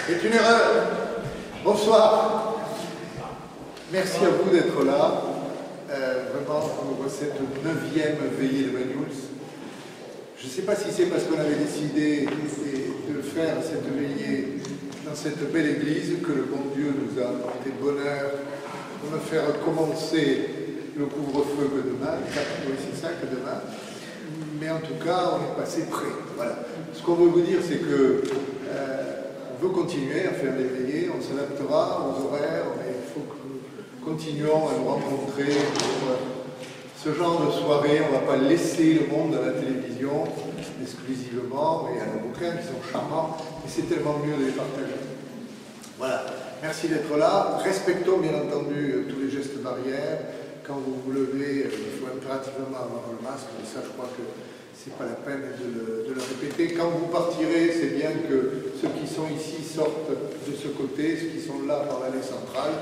C'est une erreur. Bonsoir. Merci à vous d'être là. Vraiment pour cette 9e veillée de Banyuls. Je ne sais pas si c'est parce qu'on avait décidé de faire cette veillée dans cette belle église que le bon Dieu nous a apporté le bonheur de me faire commencer le couvre-feu que demain. Oui, c'est ça, que demain. Mais en tout cas, on est passé près. Voilà. Ce qu'on veut vous dire, c'est que on veut continuer à faire des veillées, on s'adaptera aux horaires, mais il faut que nous continuions à nous rencontrer pour ce genre de soirée. On ne va pas laisser le monde à la télévision exclusivement, mais il y a nos bouquins qui sont charmants, et c'est tellement mieux de les partager. Voilà. Merci d'être là. Respectons bien entendu tous les gestes barrières. Quand vous vous levez, il faut impérativement avoir le masque, mais ça, je crois que ce n'est pas la peine de le répéter. Quand vous partirez, c'est bien que ceux qui sont ici sortent de ce côté, ceux qui sont là par l'allée centrale.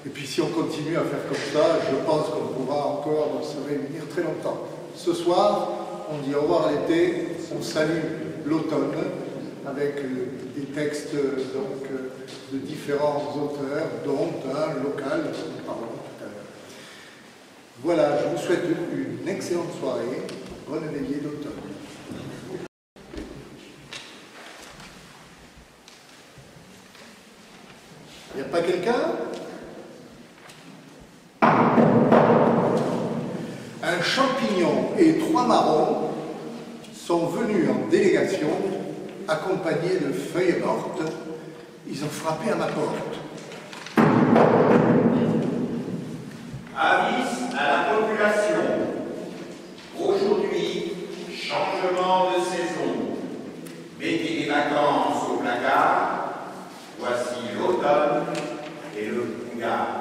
Et puis si on continue à faire comme ça, je pense qu'on pourra encore se réunir très longtemps. Ce soir, on dit au revoir à l'été, on salue l'automne avec des textes donc, de différents auteurs, dont un local dont nous parlons tout à l'heure. Voilà, je vous souhaite une excellente soirée, bonne veillée d'automne. Il n'y a pas quelqu'un? Un champignon et 3 marrons sont venus en délégation accompagnés de feuilles mortes. Ils ont frappé à ma porte. Avis à la population. Aujourd'hui, changement de saison. Mettez les vacances au placard. Voici l'automne et le brouillard.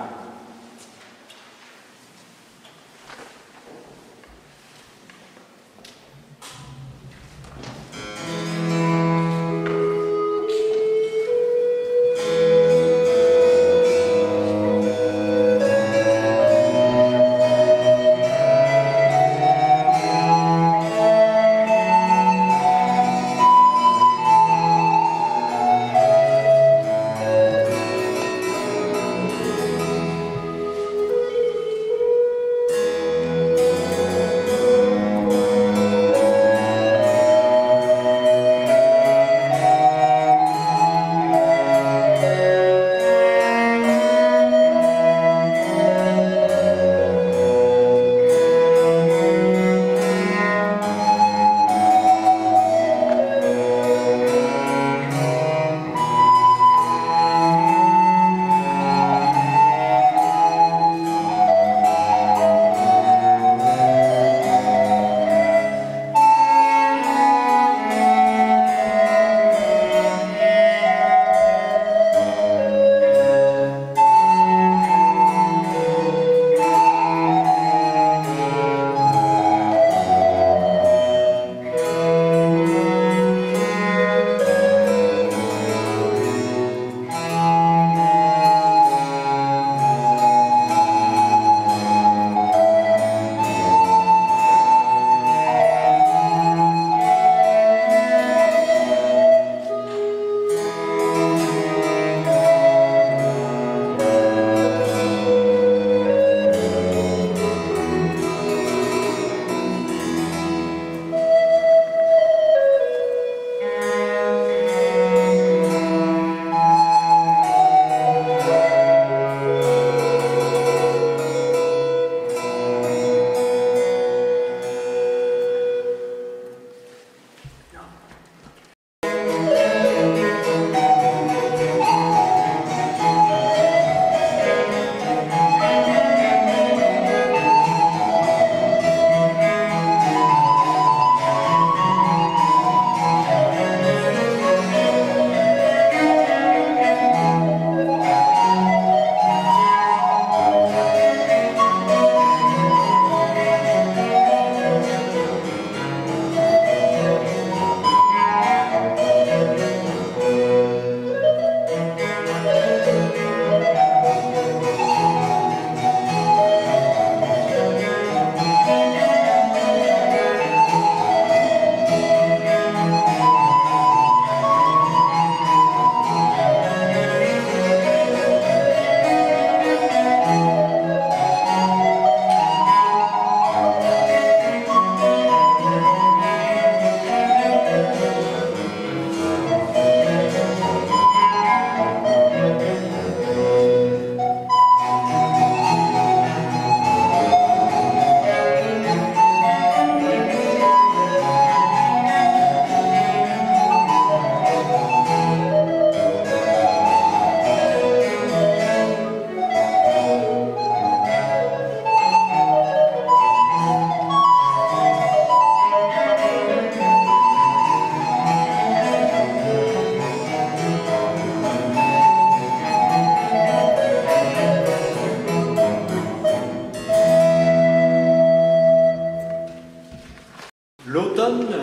L'automne,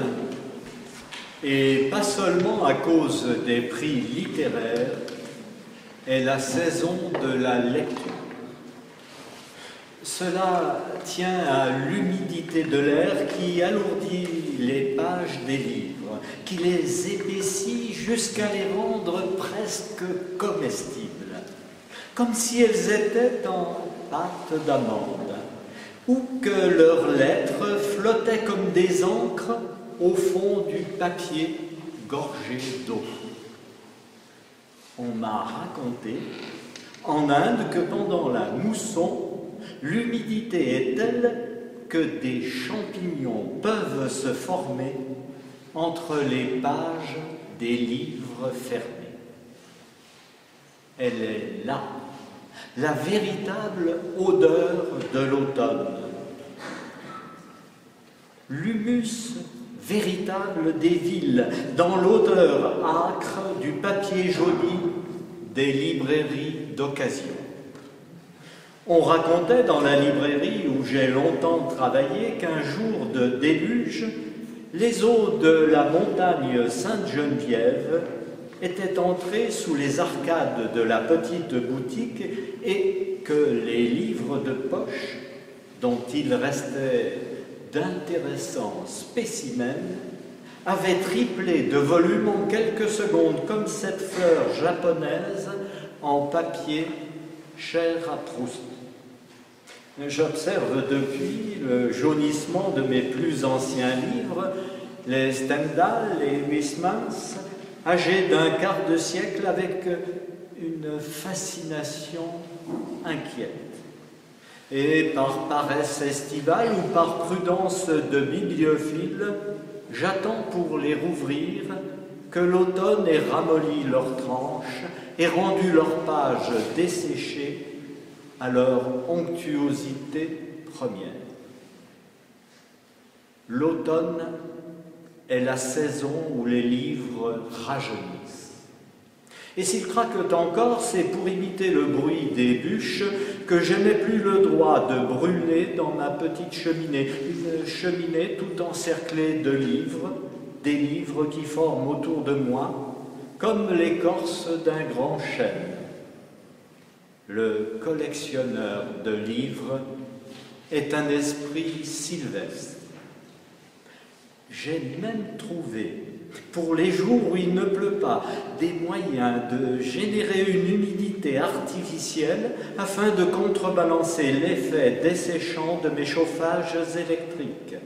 et pas seulement à cause des prix littéraires, est la saison de la lecture. Cela tient à l'humidité de l'air qui alourdit les pages des livres, qui les épaissit jusqu'à les rendre presque comestibles, comme si elles étaient en pâte d'amande, ou que leurs lettres flottaient comme des encres au fond du papier gorgé d'eau. On m'a raconté en Inde que pendant la mousson, l'humidité est telle que des champignons peuvent se former entre les pages des livres fermés. Elle est là, la véritable odeur de l'automne. L'humus véritable des villes, dans l'odeur âcre du papier jauni des librairies d'occasion. On racontait dans la librairie où j'ai longtemps travaillé qu'un jour de déluge, les eaux de la montagne Sainte-Geneviève étaient entrées sous les arcades de la petite boutique et que les livres de poche, dont il restait d'intéressants spécimens, avaient triplé de volume en quelques secondes, comme cette fleur japonaise en papier cher à Proust. J'observe depuis le jaunissement de mes plus anciens livres, les Stendhal et Huysmans, âgés d'un quart de siècle avec une fascination inquiète. Et par paresse estivale ou par prudence de bibliophile, j'attends pour les rouvrir que l'automne ait ramolli leurs tranches et rendu leurs pages desséchées à leur onctuosité première. L'automne est la saison où les livres rajeunissent. Et s'ils craquent encore, c'est pour imiter le bruit des bûches que je n'ai plus le droit de brûler dans ma petite cheminée. Une cheminée tout encerclée de livres, des livres qui forment autour de moi comme l'écorce d'un grand chêne. Le collectionneur de livres est un esprit sylvestre. J'ai même trouvé, pour les jours où il ne pleut pas, des moyens de générer une humidité artificielle afin de contrebalancer l'effet desséchant de mes chauffages électriques.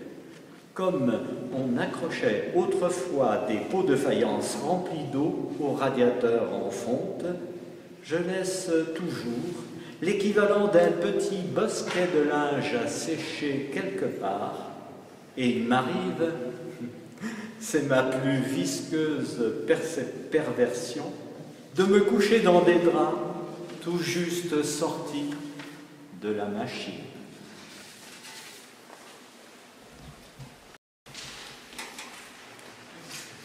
Comme on accrochait autrefois des pots de faïence remplis d'eau au radiateur en fonte, je laisse toujours l'équivalent d'un petit bosquet de linge à sécher quelque part, et il m'arrive, c'est ma plus visqueuse perversion, de me coucher dans des draps tout juste sortis de la machine.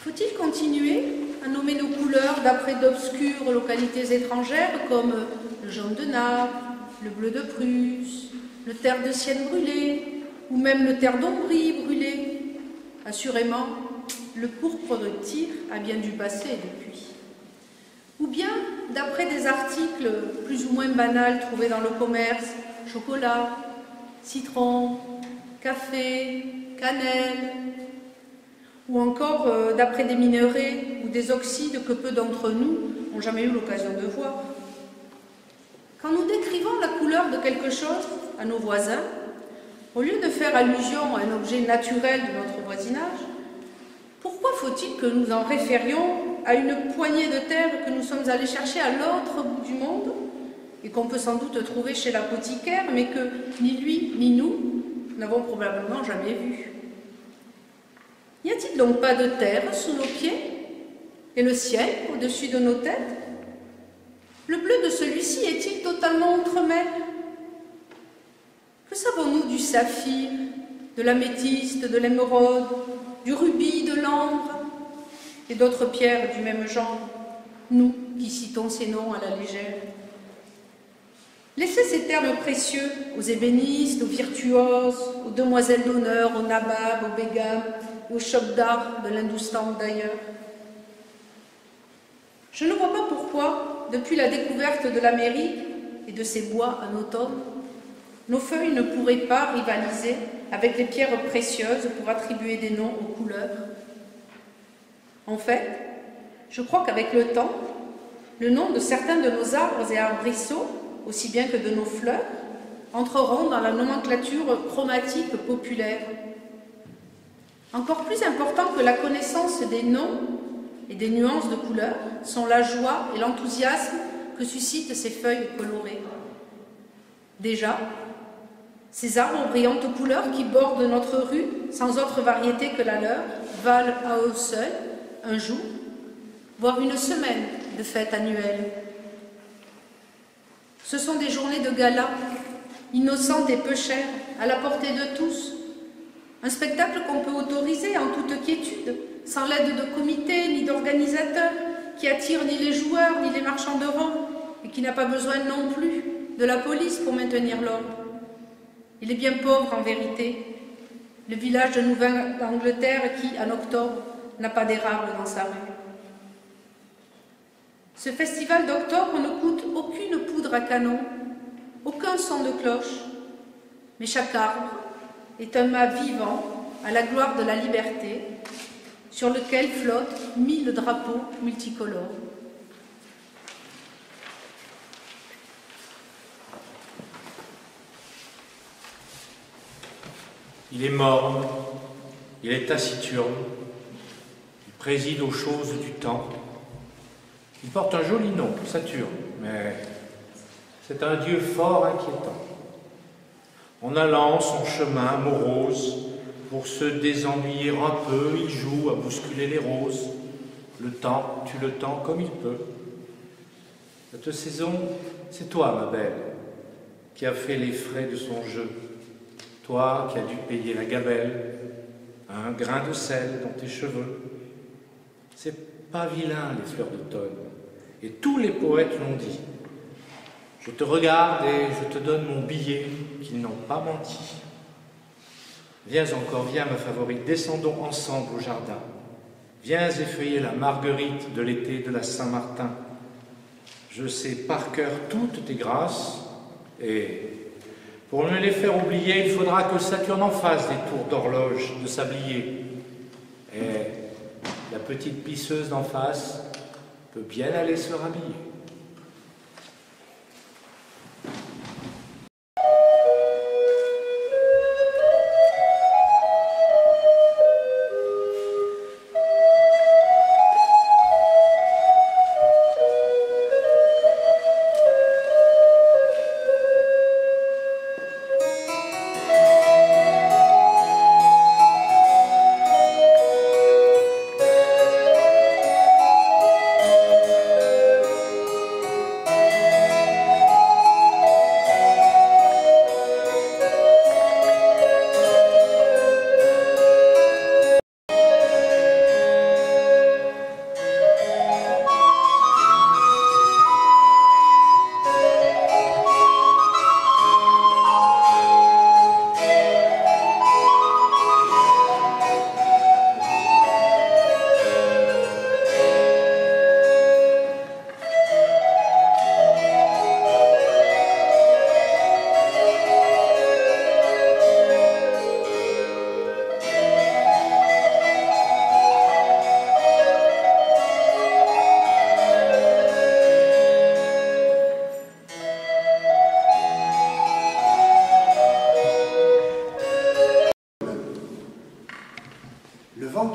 Faut-il continuer à nommer nos couleurs d'après d'obscures localités étrangères comme le jaune de Naples, le bleu de Prusse, le terre de Sienne brûlé, ou même le terre d'Ombrie brûlé? Assurément, le pourpre de Tyr a bien dû passer depuis. Ou bien, d'après des articles plus ou moins banals trouvés dans le commerce, chocolat, citron, café, cannelle, ou encore d'après des minerais ou des oxydes que peu d'entre nous n'ont jamais eu l'occasion de voir. Quand nous décrivons la couleur de quelque chose à nos voisins, au lieu de faire allusion à un objet naturel de notre voisinage, pourquoi faut-il que nous en référions à une poignée de terre que nous sommes allés chercher à l'autre bout du monde et qu'on peut sans doute trouver chez l'apothicaire, mais que ni lui ni nous n'avons probablement jamais vu? N'y a-t-il donc pas de terre sous nos pieds et le ciel au-dessus de nos têtes? Le bleu de celui-ci est-il totalement outre-mer? Que savons-nous du saphir, de l'améthyste, de l'émeraude, du rubis, de l'ambre et d'autres pierres du même genre, nous qui citons ces noms à la légère? Laissez ces termes précieux aux ébénistes, aux virtuoses, aux demoiselles d'honneur, aux nababs, aux bégams, aux chocs d'art de l'Hindoustan d'ailleurs. Je ne vois pas pourquoi, depuis la découverte de l'Amérique et de ses bois en automne, nos feuilles ne pourraient pas rivaliser avec les pierres précieuses pour attribuer des noms aux couleurs. En fait, je crois qu'avec le temps, le nom de certains de nos arbres et arbrisseaux, aussi bien que de nos fleurs, entreront dans la nomenclature chromatique populaire. Encore plus important que la connaissance des noms et des nuances de couleurs sont la joie et l'enthousiasme que suscitent ces feuilles colorées. Déjà, ces arbres aux brillantes couleurs qui bordent notre rue, sans autre variété que la leur, valent à eux seuls un jour, voire une semaine de fête annuelle. Ce sont des journées de gala, innocentes et peu chères, à la portée de tous. Un spectacle qu'on peut autoriser en toute quiétude, sans l'aide de comités ni d'organisateurs, qui attire ni les joueurs ni les marchands de robes, et qui n'a pas besoin non plus de la police pour maintenir l'ordre. Il est bien pauvre en vérité, le village de Nouvelle-Angleterre qui, en octobre, n'a pas d'érable dans sa rue. Ce festival d'octobre ne coûte aucune poudre à canon, aucun son de cloche, mais chaque arbre est un mât vivant à la gloire de la liberté, sur lequel flottent 1000 drapeaux multicolores. Il est morne, il est taciturne, il préside aux choses du temps. Il porte un joli nom, Saturne, mais c'est un dieu fort inquiétant. En allant son chemin morose, pour se désennuyer un peu, il joue à bousculer les roses. Le temps tue le temps comme il peut. Cette saison, c'est toi, ma belle, qui as fait les frais de son jeu. Toi qui as dû payer la gabelle, un grain de sel dans tes cheveux. C'est pas vilain, les fleurs d'automne, et tous les poètes l'ont dit. Je te regarde et je te donne mon billet, qu'ils n'ont pas menti. Viens encore, viens ma favorite, descendons ensemble au jardin. Viens effeuiller la marguerite de l'été de la Saint-Martin. Je sais par cœur toutes tes grâces, et pour me les faire oublier, il faudra que Saturne en fasse des tours d'horloge de sablier. Et la petite pisseuse d'en face peut bien aller se rhabiller.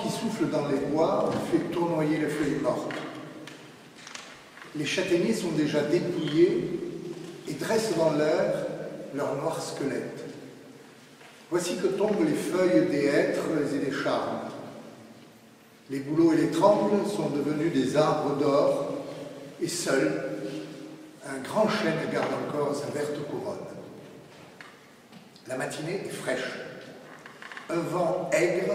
Qui souffle dans les bois fait tournoyer les feuilles mortes. Les châtaigniers sont déjà dépouillés et dressent dans l'air leur noir squelette. Voici que tombent les feuilles des hêtres et des charmes. Les bouleaux et les trembles sont devenus des arbres d'or, et seul, un grand chêne garde encore sa verte couronne. La matinée est fraîche. Un vent aigre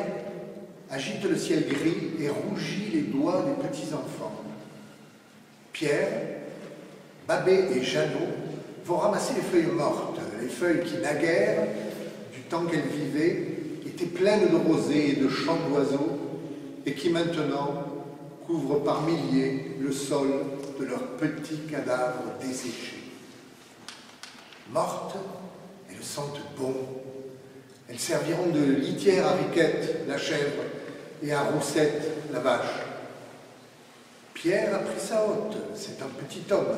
agite le ciel gris et rougit les doigts des petits enfants. Pierre, Babet et Jeannot vont ramasser les feuilles mortes, les feuilles qui, naguère, du temps qu'elles vivaient, étaient pleines de rosée et de chants d'oiseaux, et qui maintenant couvrent par milliers le sol de leurs petits cadavres desséchés. Mortes, elles sentent bon. Elles serviront de litière à Riquette, la chèvre, et à Roussette, la vache. Pierre a pris sa hotte, c'est un petit homme.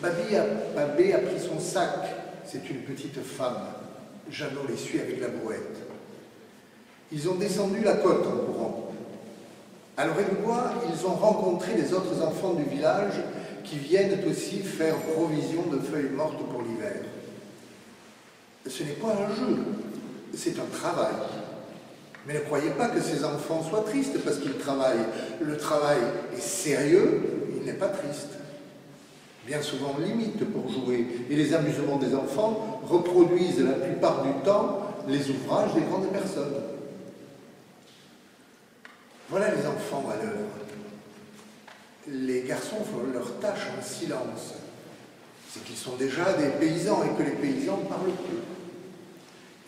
Babé a pris son sac, c'est une petite femme. Jeannot les suit avec la brouette. Ils ont descendu la côte en courant. À l'Orée-du-Bois, ils ont rencontré les autres enfants du village qui viennent aussi faire provision de feuilles mortes pour l'hiver. Ce n'est pas un jeu, c'est un travail. Mais ne croyez pas que ces enfants soient tristes parce qu'ils travaillent. Le travail est sérieux, il n'est pas triste. Bien souvent, on limite pour jouer, et les amusements des enfants reproduisent la plupart du temps les ouvrages des grandes personnes. Voilà les enfants à l'œuvre. Les garçons font leur tâche en silence. C'est qu'ils sont déjà des paysans et que les paysans parlent peu.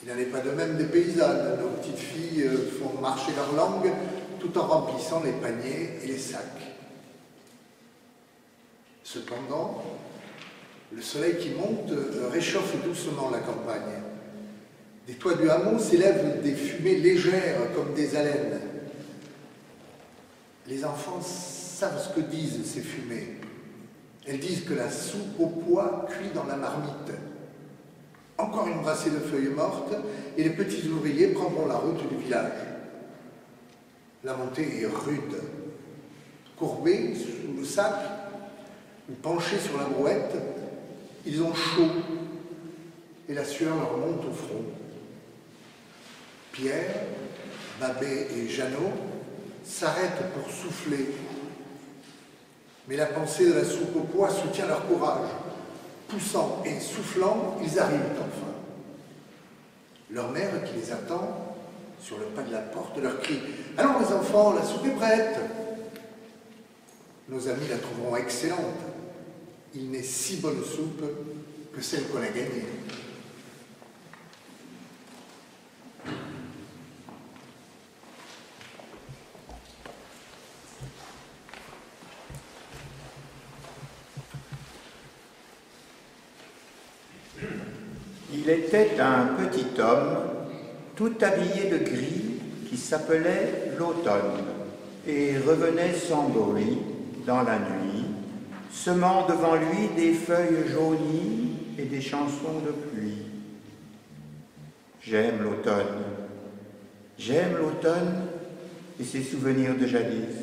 Il n'en est pas de même des paysannes. Nos petites filles font marcher leur langue tout en remplissant les paniers et les sacs. Cependant, le soleil qui monte réchauffe doucement la campagne. Des toits du hameau s'élèvent des fumées légères comme des haleines. Les enfants savent ce que disent ces fumées. Elles disent que la soupe au pois cuit dans la marmite. Encore une brassée de feuilles mortes et les petits ouvriers prendront la route du village. La montée est rude. Courbés sous le sac ou penchés sur la brouette, ils ont chaud et la sueur leur monte au front. Pierre, Babé et Jeannot s'arrêtent pour souffler. Mais la pensée de la soupe au pois soutient leur courage. Poussant et soufflant, ils arrivent enfin. Leur mère, qui les attend, sur le pas de la porte, leur crie « Allons les enfants, la soupe est prête !» Nos amis la trouveront excellente. Il n'est si bonne soupe que celle qu'on a gagnée. Il était un petit homme, tout habillé de gris, qui s'appelait l'automne, et revenait sans bruit dans la nuit, semant devant lui des feuilles jaunies et des chansons de pluie. J'aime l'automne et ses souvenirs de jadis.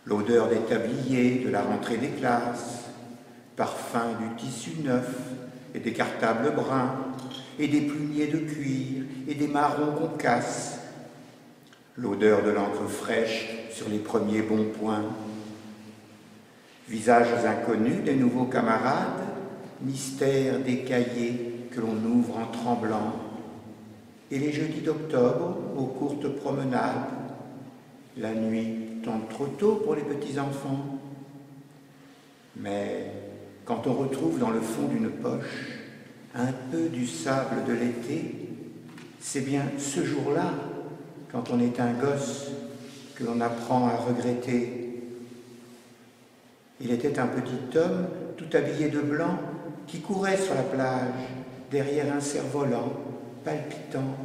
L'odeur des tabliers, de la rentrée des classes, parfum du tissu neuf et des cartables bruns, et des plumiers de cuir et des marrons qu'on casse. L'odeur de l'encre fraîche sur les premiers bons points. Visages inconnus des nouveaux camarades, mystère des cahiers que l'on ouvre en tremblant, et les jeudis d'octobre aux courtes promenades. La nuit tombe trop tôt pour les petits-enfants. Mais quand on retrouve dans le fond d'une poche un peu du sable de l'été, c'est bien ce jour-là, quand on est un gosse, que l'on apprend à regretter. Il était un petit homme, tout habillé de blanc, qui courait sur la plage, derrière un cerf-volant, palpitant.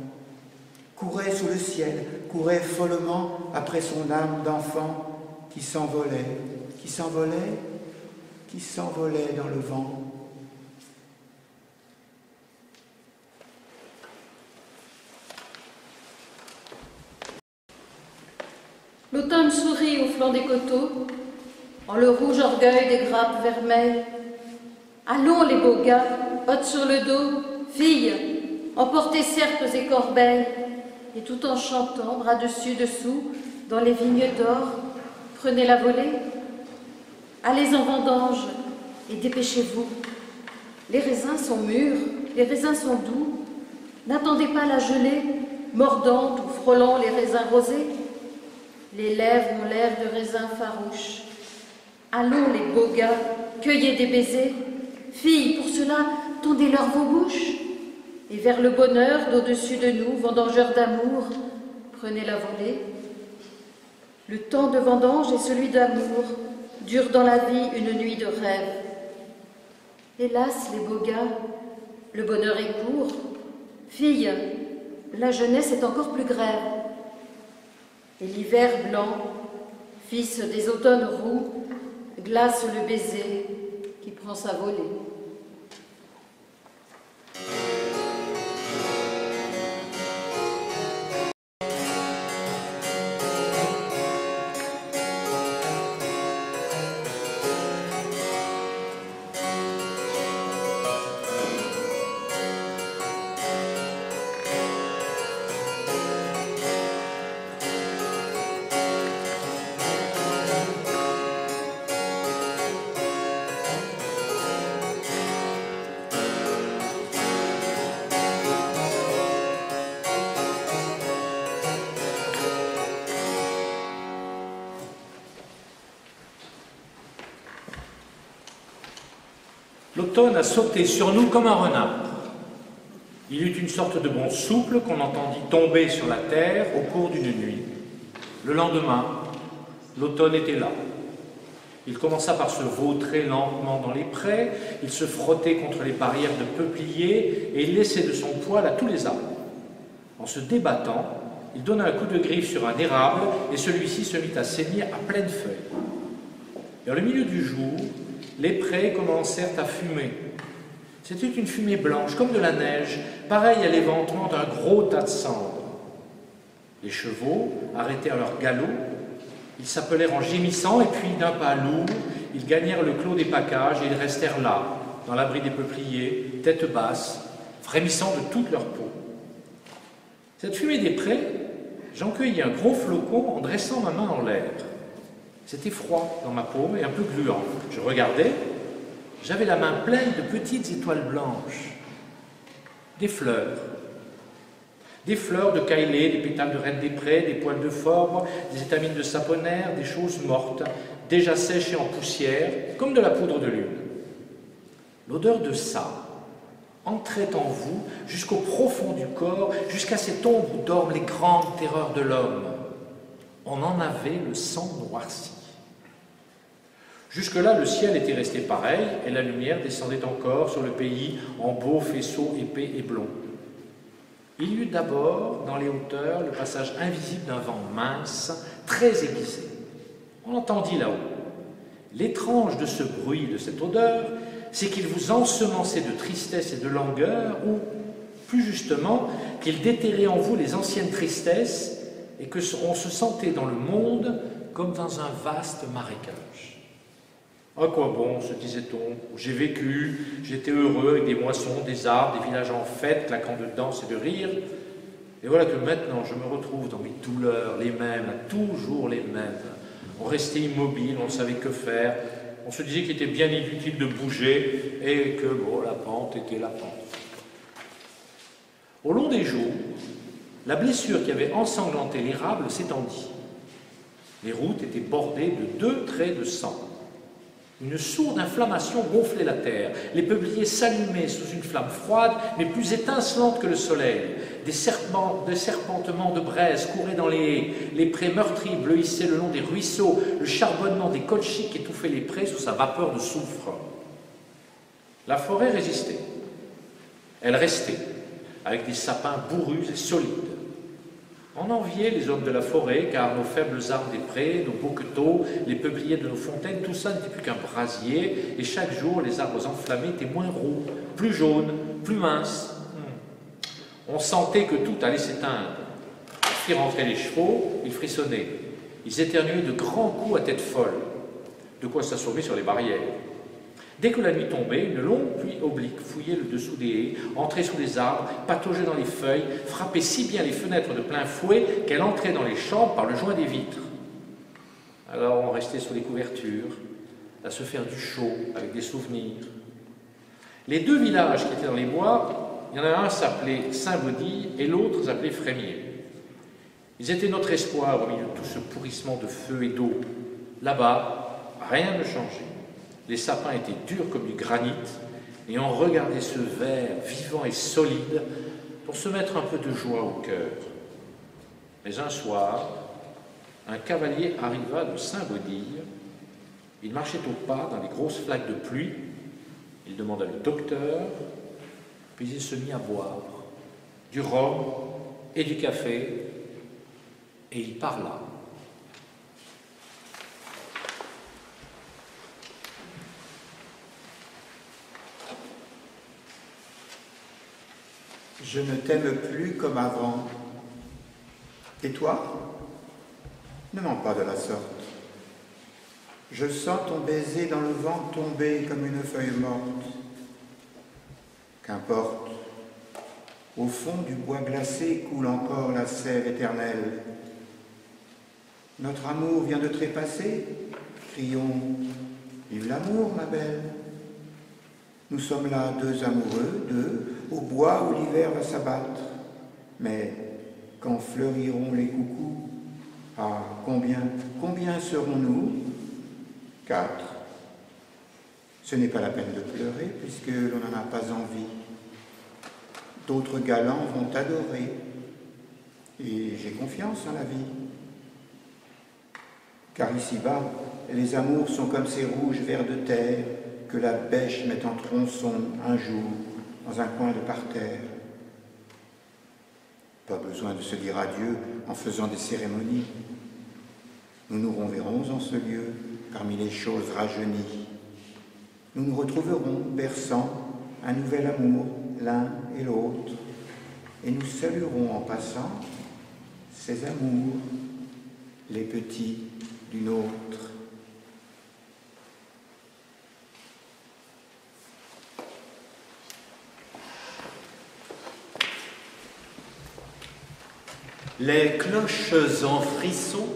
Courait sous le ciel, courait follement après son âme d'enfant qui s'envolait, qui s'envolait, qui s'envolait dans le vent. L'automne sourit au flanc des coteaux, en le rouge orgueil des grappes vermeilles. Allons les beaux gars, bottes sur le dos, filles, emportez serpes et corbeilles, et tout en chantant, bras dessus, dessous, dans les vignes d'or, prenez la volée. Allez en vendange et dépêchez-vous. Les raisins sont mûrs, les raisins sont doux. N'attendez pas la gelée, mordant ou frôlant les raisins rosés. Les lèvres ont l'air de raisins farouches. Allons les beaux gars, cueillez des baisers. Filles, pour cela, tendez-leur vos bouches. Et vers le bonheur d'au-dessus de nous, vendangeurs d'amour, prenez la volée. Le temps de vendange et celui d'amour dure dans la vie une nuit de rêve. Hélas, les beaux gars, le bonheur est court. Filles, la jeunesse est encore plus grève. Et l'hiver blanc, fils des automnes roux, glace le baiser qui prend sa volée. L'automne a sauté sur nous comme un renard. Il eut une sorte de bond souple qu'on entendit tomber sur la terre au cours d'une nuit. Le lendemain, l'automne était là. Il commença par se vautrer lentement dans les prés, il se frottait contre les barrières de peupliers et il laissait de son poil à tous les arbres. En se débattant, il donna un coup de griffe sur un érable et celui-ci se mit à saigner à pleines feuilles. Vers le milieu du jour, les prés commencèrent à fumer. C'était une fumée blanche, comme de la neige, pareille à l'éventement d'un gros tas de cendres. Les chevaux arrêtèrent leur galop, ils s'appelèrent en gémissant, et puis d'un pas lourd, ils gagnèrent le clos des paccages et ils restèrent là, dans l'abri des peupliers, tête basse, frémissant de toute leur peau. Cette fumée des prés, j'en cueillis un gros flocon en dressant ma main en l'air. C'était froid dans ma paume et un peu gluant. Je regardais, j'avais la main pleine de petites étoiles blanches. Des fleurs de caillé, des pétales de reine des prés, des poils de forbre, des étamines de saponaire, des choses mortes, déjà sèches et en poussière, comme de la poudre de lune. L'odeur de ça entrait en vous jusqu'au profond du corps, jusqu'à cette ombre où dorment les grandes terreurs de l'homme. On en avait le sang noirci. Jusque-là, le ciel était resté pareil et la lumière descendait encore sur le pays en beaux faisceaux épais et blonds. Il y eut d'abord, dans les hauteurs, le passage invisible d'un vent mince, très aiguisé. On l'entendit là-haut. L'étrange de ce bruit, de cette odeur, c'est qu'il vous ensemençait de tristesse et de langueur, ou, plus justement, qu'il déterrait en vous les anciennes tristesses et qu'on se sentait dans le monde comme dans un vaste marécage. À quoi bon, se disait-on, j'ai vécu, j'étais heureux avec des moissons, des arbres, des villages en fête, claquant de danse et de rire. Et voilà que maintenant je me retrouve dans mes douleurs, les mêmes, toujours les mêmes. On restait immobile, on ne savait que faire, on se disait qu'il était bien inutile de bouger et que bon, la pente était la pente. Au long des jours, la blessure qui avait ensanglanté l'érable s'étendit. Les routes étaient bordées de 2 traits de sang. Une sourde inflammation gonflait la terre. Les peupliers s'allumaient sous une flamme froide, mais plus étincelante que le soleil. Des serpentements de braise couraient dans les haies. Les prés meurtris bleuissaient le long des ruisseaux. Le charbonnement des colchiques étouffait les prés sous sa vapeur de soufre. La forêt résistait. Elle restait, avec des sapins bourrus et solides. On enviait les hommes de la forêt, car nos faibles arbres des prés, nos bouqueteaux, les peupliers de nos fontaines, tout ça n'était plus qu'un brasier, et chaque jour, les arbres enflammés étaient moins roux, plus jaunes, plus minces. On sentait que tout allait s'éteindre. On fit rentrer les chevaux, ils frissonnaient. Ils éternuaient de grands coups à tête folle. De quoi s'assommer sur les barrières. Dès que la nuit tombait, une longue pluie oblique fouillait le dessous des haies, entrait sous les arbres, pataugeait dans les feuilles, frappait si bien les fenêtres de plein fouet qu'elle entrait dans les chambres par le joint des vitres. Alors on restait sous les couvertures, à se faire du chaud avec des souvenirs. Les 2 villages qui étaient dans les bois, il y en a un s'appelait Saint-Baudille et l'autre s'appelait Frémier. Ils étaient notre espoir au milieu de tout ce pourrissement de feu et d'eau. Là-bas, rien ne changeait. Les sapins étaient durs comme du granit, et on regardait ce verre vivant et solide pour se mettre un peu de joie au cœur. Mais un soir, un cavalier arriva de Saint-Baudille. Il marchait au pas dans les grosses flaques de pluie. Il demanda le docteur, puis il se mit à boire du rhum et du café, et il parla. Je ne t'aime plus comme avant. Et toi? Ne mens pas de la sorte. Je sens ton baiser dans le vent tomber comme une feuille morte. Qu'importe, au fond du bois glacé coule encore la sève éternelle. Notre amour vient de trépasser, crions, vive l'amour, ma belle. Nous sommes là deux amoureux, deux, au bois où l'hiver va s'abattre. Mais quand fleuriront les coucous, ah, combien serons-nous? 4. Ce n'est pas la peine de pleurer, puisque l'on n'en a pas envie. D'autres galants vont t'adorer, et j'ai confiance en la vie. Car ici-bas, les amours sont comme ces rouges vers de terre que la bêche met en tronçon un jour dans un coin de parterre. Pas besoin de se dire adieu en faisant des cérémonies. Nous nous reverrons en ce lieu, parmi les choses rajeunies. Nous nous retrouverons, berçant un nouvel amour, l'un et l'autre, et nous saluerons en passant ces amours, les petits d'une autre. Les cloches en frisson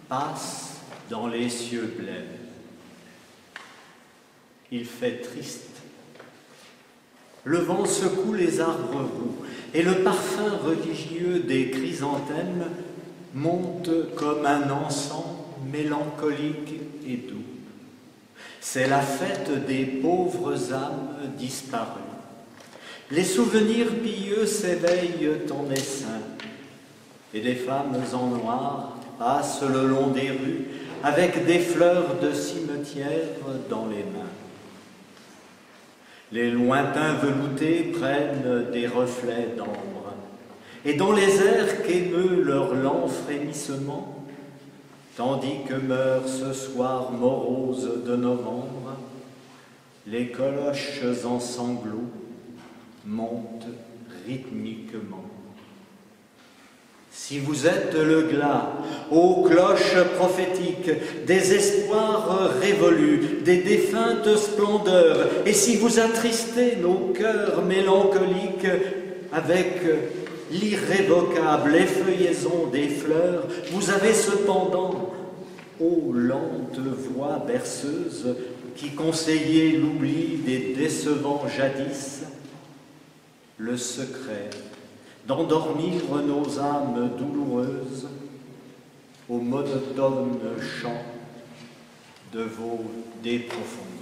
passent dans les cieux blêmes. Il fait triste. Le vent secoue les arbres roux et le parfum religieux des chrysanthèmes monte comme un encens mélancolique et doux. C'est la fête des pauvres âmes disparues. Les souvenirs pieux s'éveillent en essaim et des femmes en noir passent le long des rues avec des fleurs de cimetière dans les mains. Les lointains veloutés prennent des reflets d'ambre, et dans les airs qu'émeut leur lent frémissement, tandis que meurt ce soir morose de novembre, les cloches en sanglots montent rythmiquement. Si vous êtes le glas, ô cloches prophétiques, des espoirs révolus, des défuntes splendeurs, et si vous attristez nos cœurs mélancoliques avec l'irrévocable effeuillaison des fleurs, vous avez cependant, ô lente voix berceuse, qui conseillez l'oubli des décevants jadis, le secret d'endormir nos âmes douloureuses au monotone chant de vos De Profundis.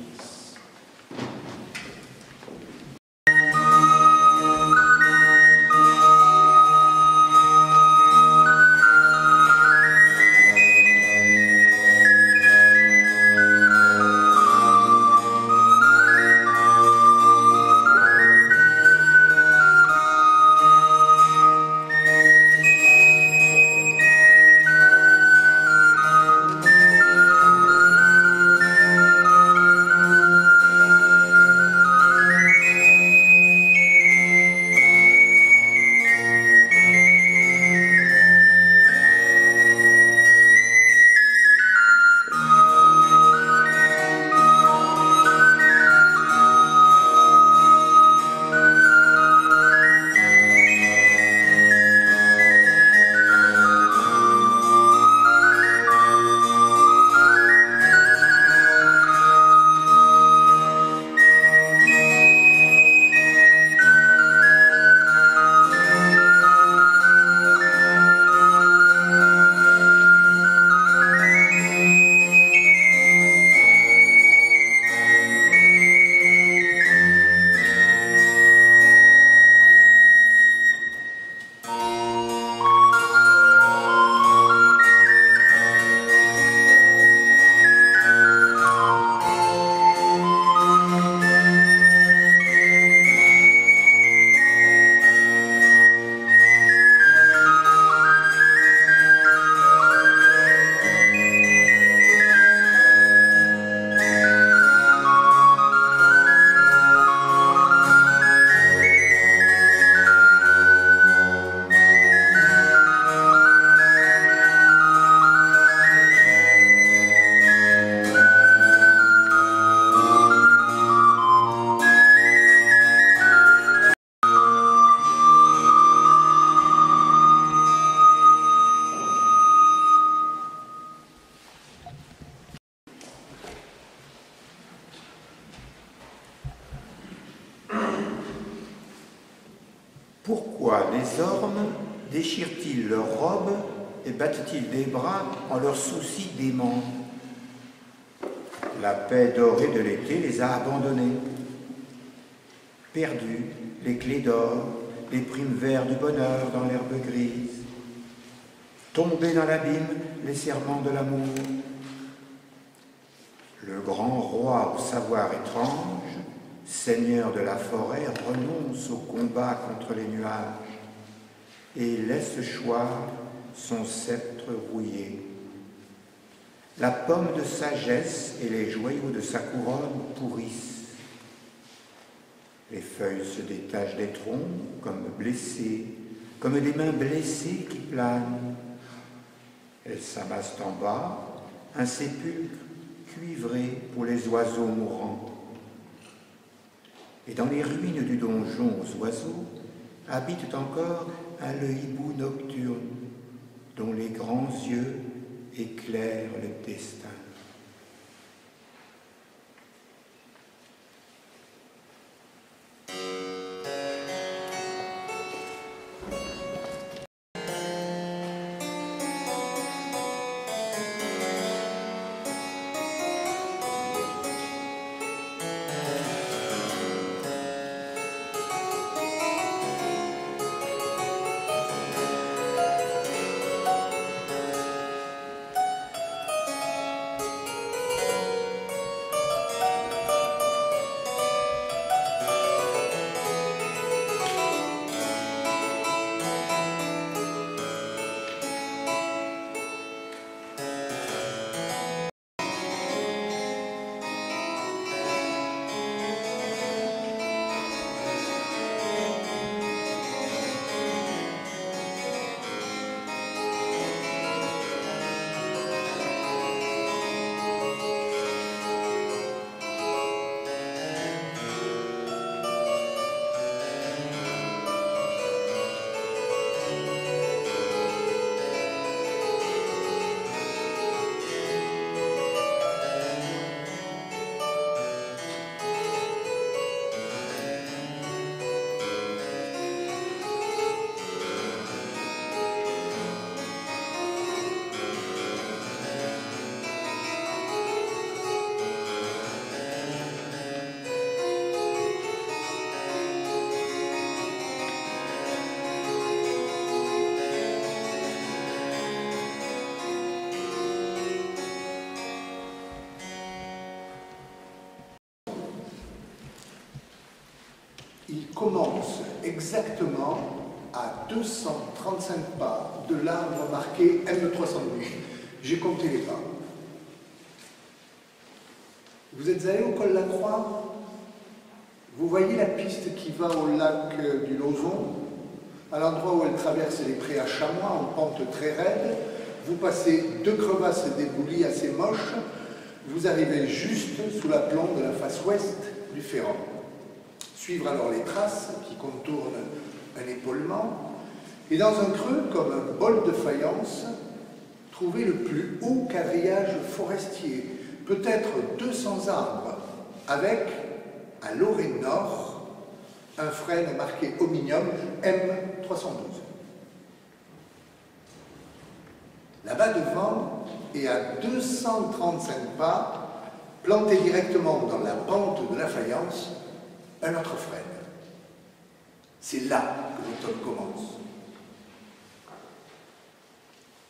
les ormes déchirent-ils leurs robes et battent-ils des bras en leurs soucis déments? La paix dorée de l'été les a abandonnés. Perdus, les clés d'or, les primes verts du bonheur dans l'herbe grise. Tombés dans l'abîme, les serments de l'amour. Le grand roi au savoir étrange, seigneur de la forêt, renonce au combat contre les nuages et laisse choir son sceptre rouillé. La pomme de sagesse et les joyaux de sa couronne pourrissent. Les feuilles se détachent des troncs comme blessées, comme des mains blessées qui planent. Elles s'amassent en bas, un sépulcre cuivré pour les oiseaux mourants. Et dans les ruines du donjon aux oiseaux habite encore un le hibou nocturne dont les grands yeux éclairent le destin. Il commence exactement à 235 pas de l'arbre marqué M312. J'ai compté les pas. Vous êtes allé au col La Croix? Vous voyez la piste qui va au lac du Lauzon, à l'endroit où elle traverse les prés à Chamois en pente très raide. Vous passez 2 crevasses d'éboulis assez moches. Vous arrivez juste sous la plombe de la face ouest du Ferrand. Suivre alors les traces qui contournent un épaulement, et dans un creux, comme un bol de faïence, trouver le plus haut quadrillage forestier, peut-être 200 arbres, avec, à l'orée nord, un frêne marqué Ominium M312. Là-bas devant, et à 235 pas, planté directement dans la pente de la faïence, un autre frêne. C'est là que l'automne commence.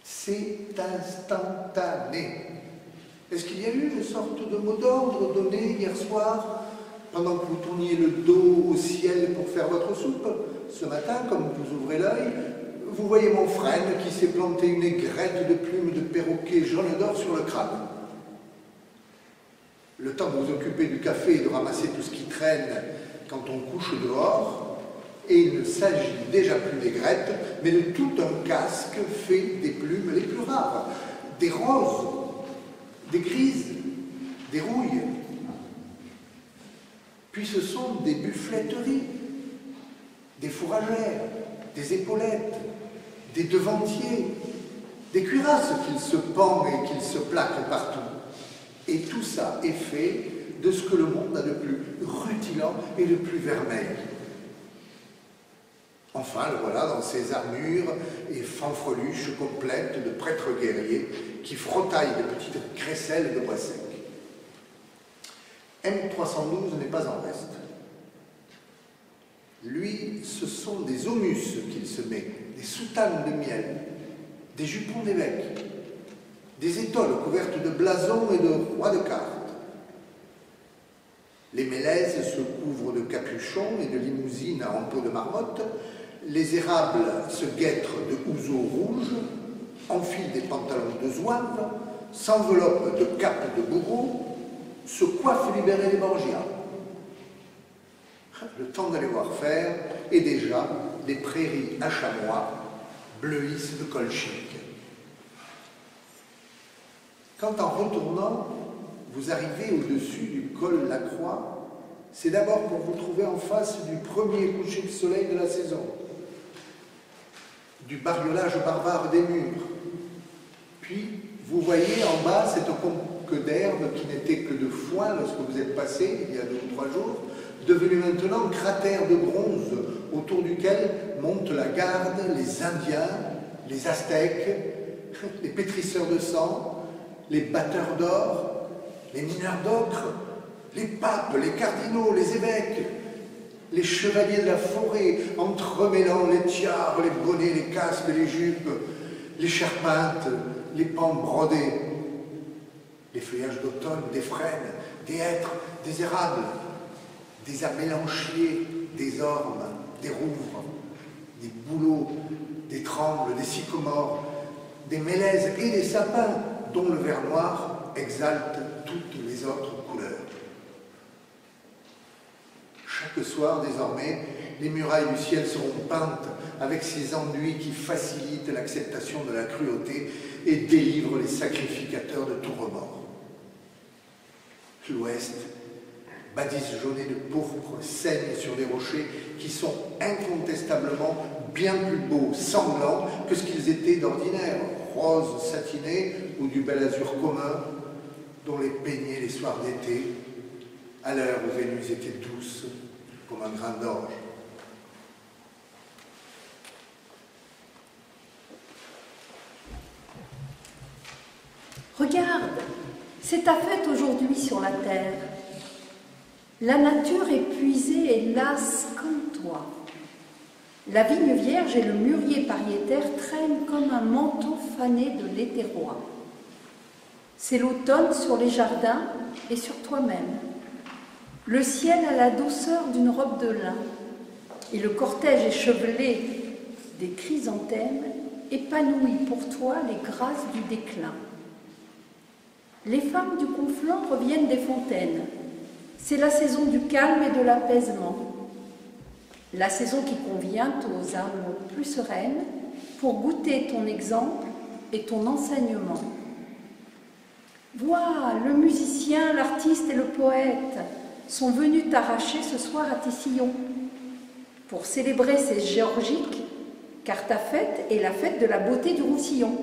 C'est instantané. Est-ce qu'il y a eu une sorte de mot d'ordre donné hier soir, pendant que vous tourniez le dos au ciel pour faire votre soupe? Ce matin, comme vous ouvrez l'œil, vous voyez mon frêne qui s'est planté une aigrette de plumes de perroquet jaune d'or sur le crâne. Le temps de vous occuper du café et de ramasser tout ce qui traîne quand on couche dehors, et il ne s'agit déjà plus d'aigrettes, mais de tout un casque fait des plumes les plus rares, des roses, des grises, des rouilles. Puis ce sont des buffletteries, des fourragères, des épaulettes, des devantiers, des cuirasses qu'ils se pendent et qu'ils se plaquent partout. Et tout ça est fait de ce que le monde a de plus rutilant et de plus vermeil. En Enfin, le voilà dans ses armures et fanfreluches complètes de prêtre guerrier qui frottaille de petites crécelles de bois sec. M312 n'est pas en reste. Lui, ce sont des aumus qu'il se met, des soutanes de miel, des jupons d'évêque, des étoles couvertes de blasons et de rois de cartes. Les mélèzes se couvrent de capuchons et de limousines en peau de marmotte, les érables se guêtrent de houseaux rouges, enfilent des pantalons de zouave, s'enveloppent de capes de bourreau, se coiffent libérés des borgias. Le temps de les voir faire, et déjà les prairies à chamois bleuissent de colchiques. Quand en retournant, vous arrivez au-dessus du col La Croix, c'est d'abord pour vous trouver en face du premier coucher de soleil de la saison, du bariolage barbare des murs. Puis, vous voyez en bas cette conque d'herbe qui n'était que de foin lorsque vous êtes passé, il y a 2 ou 3 jours, devenu maintenant cratère de bronze autour duquel montent la garde, les Indiens, les Aztèques, les pétrisseurs de sang, les batteurs d'or, les mineurs d'ocre, les papes, les cardinaux, les évêques, les chevaliers de la forêt, entremêlant les tiares, les bonnets, les casques, les jupes, les charpentes, les pans brodés, les feuillages d'automne, des frênes, des hêtres, des érables, des amélanchiers, des ormes, des rouvres, des bouleaux, des trembles, des sycomores, des mélèzes et des sapins dont le vert noir exalte toutes les autres couleurs. Chaque soir, désormais, les murailles du ciel seront peintes avec ces enduits qui facilitent l'acceptation de la cruauté et délivrent les sacrificateurs de tout remords. L'ouest, badigeonné de pourpre, saigne sur des rochers qui sont incontestablement bien plus beaux, sanglants, que ce qu'ils étaient d'ordinaire, roses satinés ou du bel azur commun, dont les peignaient les soirs d'été, à l'heure où Vénus était douce comme un grain d'orge. Regarde, c'est ta fête aujourd'hui sur la terre. La nature épuisée et lasse comme toi. La vigne vierge et le mûrier pariétaire traînent comme un manteau fané de l'été roi. C'est l'automne sur les jardins et sur toi-même. Le ciel a la douceur d'une robe de lin et le cortège échevelé des chrysanthèmes épanouit pour toi les grâces du déclin. Les femmes du Conflent reviennent des fontaines. C'est la saison du calme et de l'apaisement. La saison qui convient aux âmes plus sereines pour goûter ton exemple et ton enseignement. Vois, le musicien, l'artiste et le poète sont venus t'arracher ce soir à tes sillons pour célébrer ces géorgiques, car ta fête est la fête de la beauté du Roussillon.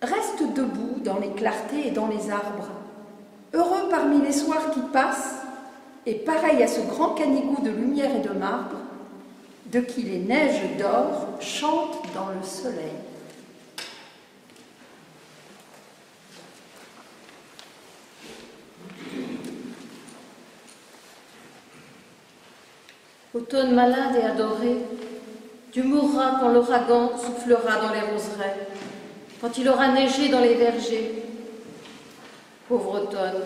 Reste debout dans les clartés et dans les arbres, heureux parmi les soirs qui passent, et pareil à ce grand canigou de lumière et de marbre, de qui les neiges d'or chantent dans le soleil. Automne malade et adoré, tu mourras quand l'ouragan soufflera dans les roseraies, quand il aura neigé dans les vergers. Pauvre automne,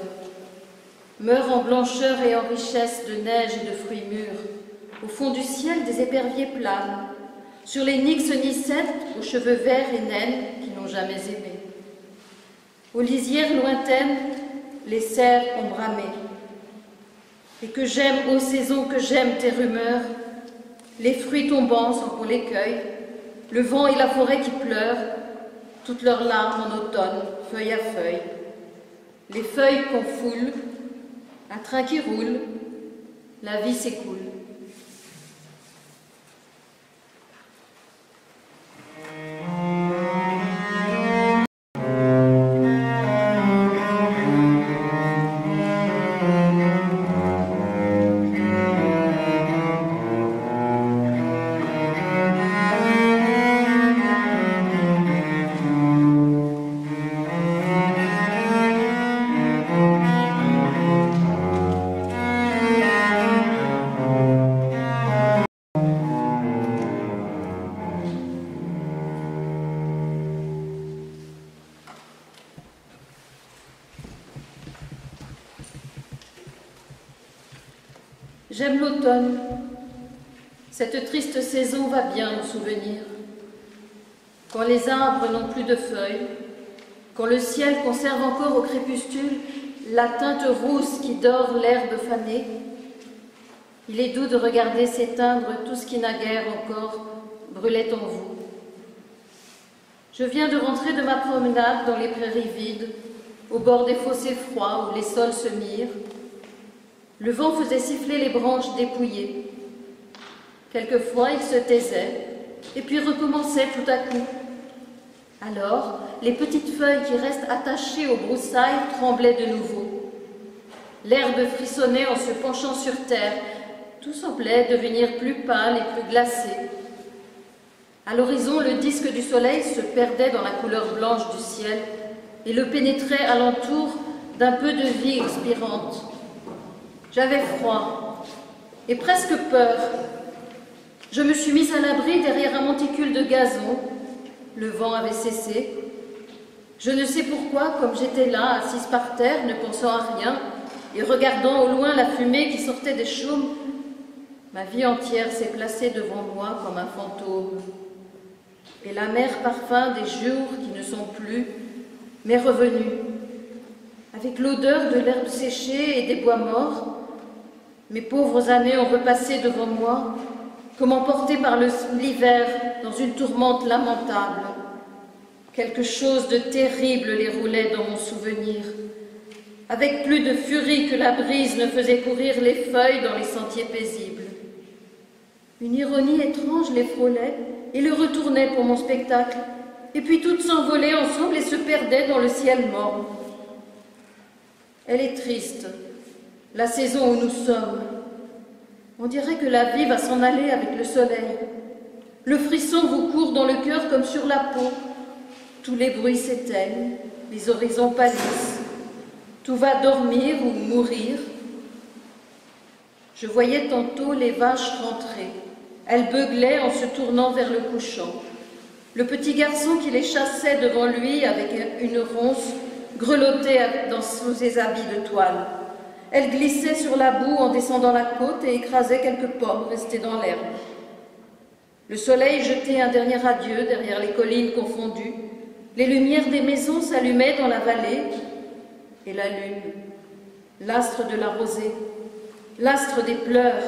meurs en blancheur et en richesse de neige et de fruits mûrs. Au fond du ciel, des éperviers planent, sur les nixes nicettes aux cheveux verts et naines qui n'ont jamais aimé. Aux lisières lointaines, les cerfs ont bramé. Et que j'aime, ô saison, que j'aime tes rumeurs, les fruits tombants sont pour l'écueil, le vent et la forêt qui pleurent, toutes leurs larmes en automne, feuille à feuille. Les feuilles qu'on foule, un train qui roule, la vie s'écoule. J'aime l'automne. Cette triste saison va bien en souvenir. Quand les arbres n'ont plus de feuilles, quand le ciel conserve encore au crépuscule la teinte rousse qui dore l'herbe fanée, il est doux de regarder s'éteindre tout ce qui naguère encore brûlait en vous. Je viens de rentrer de ma promenade dans les prairies vides, au bord des fossés froids où les sols se mirent. Le vent faisait siffler les branches dépouillées. Quelquefois, il se taisait, et puis recommençait tout à coup. Alors, les petites feuilles qui restent attachées aux broussailles tremblaient de nouveau. L'herbe frissonnait en se penchant sur terre. Tout semblait devenir plus pâle et plus glacé. À l'horizon, le disque du soleil se perdait dans la couleur blanche du ciel et le pénétrait alentour d'un peu de vie expirante. J'avais froid et presque peur. Je me suis mise à l'abri derrière un monticule de gazon. Le vent avait cessé. Je ne sais pourquoi, comme j'étais là, assise par terre, ne pensant à rien, et regardant au loin la fumée qui sortait des chaumes, ma vie entière s'est placée devant moi comme un fantôme. Et l'amer parfum des jours qui ne sont plus m'est revenu, avec l'odeur de l'herbe séchée et des bois morts. Mes pauvres années ont repassé devant moi, comme emportées par l'hiver dans une tourmente lamentable. Quelque chose de terrible les roulait dans mon souvenir, avec plus de furie que la brise ne faisait courir les feuilles dans les sentiers paisibles. Une ironie étrange les frôlait et le retournait pour mon spectacle, et puis toutes s'envolaient ensemble et se perdaient dans le ciel morne. Elle est triste, la saison où nous sommes. On dirait que la vie va s'en aller avec le soleil. Le frisson vous court dans le cœur comme sur la peau. Tous les bruits s'éteignent, les horizons pâlissent. Tout va dormir ou mourir. Je voyais tantôt les vaches rentrer. Elles beuglaient en se tournant vers le couchant. Le petit garçon qui les chassait devant lui avec une ronce grelottait sous ses habits de toile. Elle glissait sur la boue en descendant la côte et écrasait quelques pommes restées dans l'herbe. Le soleil jetait un dernier adieu derrière les collines confondues. Les lumières des maisons s'allumaient dans la vallée. Et la lune, l'astre de la rosée, l'astre des pleurs,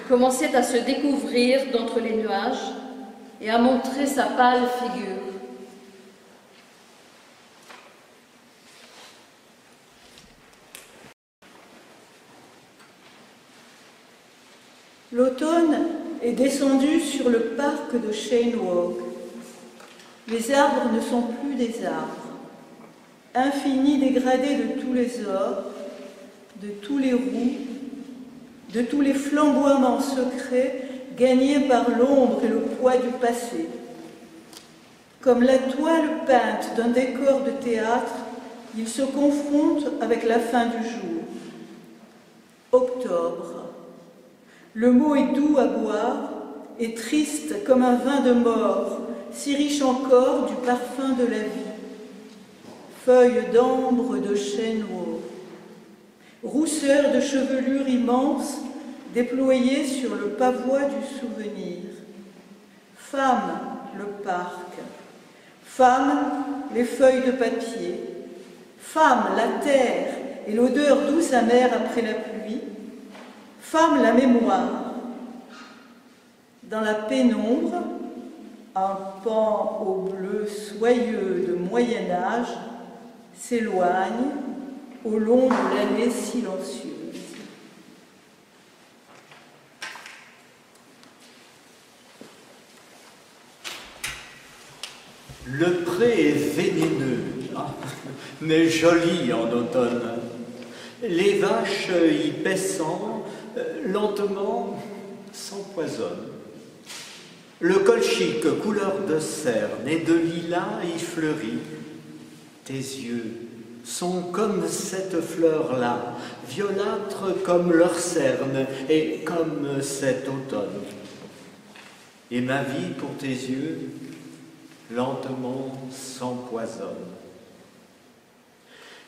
commençait à se découvrir d'entre les nuages et à montrer sa pâle figure. L'automne est descendu sur le parc de Cheyne Walk. Les arbres ne sont plus des arbres. Infinis dégradés de tous les ors, de tous les roux, de tous les flamboiements secrets gagnés par l'ombre et le poids du passé. Comme la toile peinte d'un décor de théâtre, ils se confrontent avec la fin du jour. Octobre. Le mot est doux à boire et triste comme un vin de mort, si riche encore du parfum de la vie. Feuilles d'ambre de chêne noir, rousseur de chevelure immense déployée sur le pavois du souvenir. Femme, le parc. Femme, les feuilles de papier. Femme, la terre et l'odeur douce amère après la pluie. Femme, la mémoire. Dans la pénombre, un pan au bleu soyeux de Moyen-Âge s'éloigne au long de l'année silencieuse. Le pré est vénéneux, mais joli en automne. Les vaches y paissant, lentement s'empoisonnent. Le colchique, couleur de cerne et de lilas, y fleurit. Tes yeux sont comme cette fleur-là, violâtres comme leur cerne et comme cet automne. Et ma vie pour tes yeux, lentement s'empoisonne.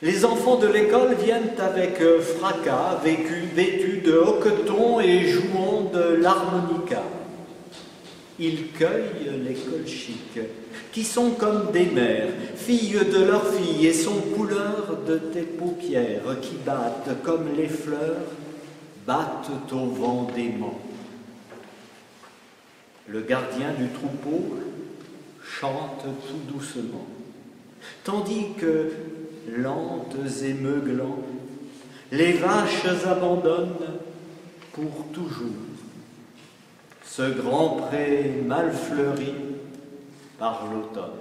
Les enfants de l'école viennent avec fracas, vêtus de hoquetons et jouant de l'harmonica. Ils cueillent les colchiques, qui sont comme des mères, filles de leurs filles, et sont couleur de tes paupières, qui battent comme les fleurs, battent au vent d'aimant. Le gardien du troupeau chante tout doucement, tandis que, lentes et meuglant, les vaches abandonnent pour toujours ce grand pré mal fleuri par l'automne.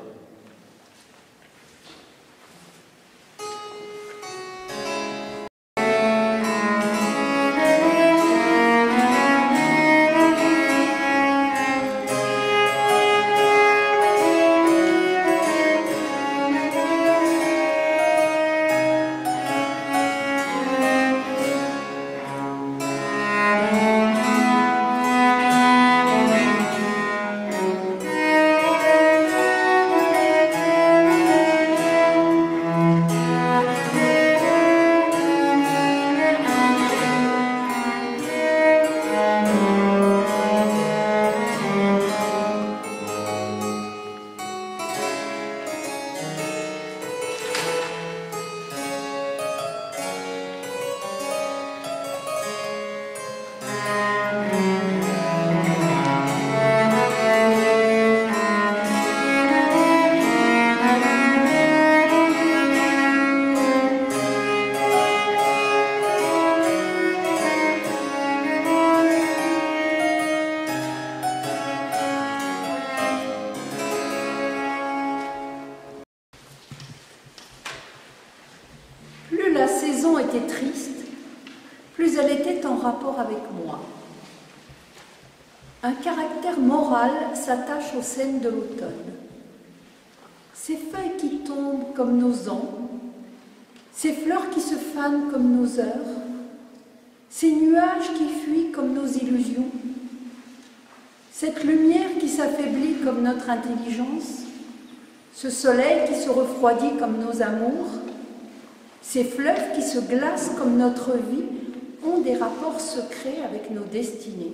était triste, plus elle était en rapport avec moi. Un caractère moral s'attache aux scènes de l'automne. Ces feuilles qui tombent comme nos ans, ces fleurs qui se fanent comme nos heures, ces nuages qui fuient comme nos illusions, cette lumière qui s'affaiblit comme notre intelligence, ce soleil qui se refroidit comme nos amours, ces fleuves qui se glacent comme notre vie ont des rapports secrets avec nos destinées.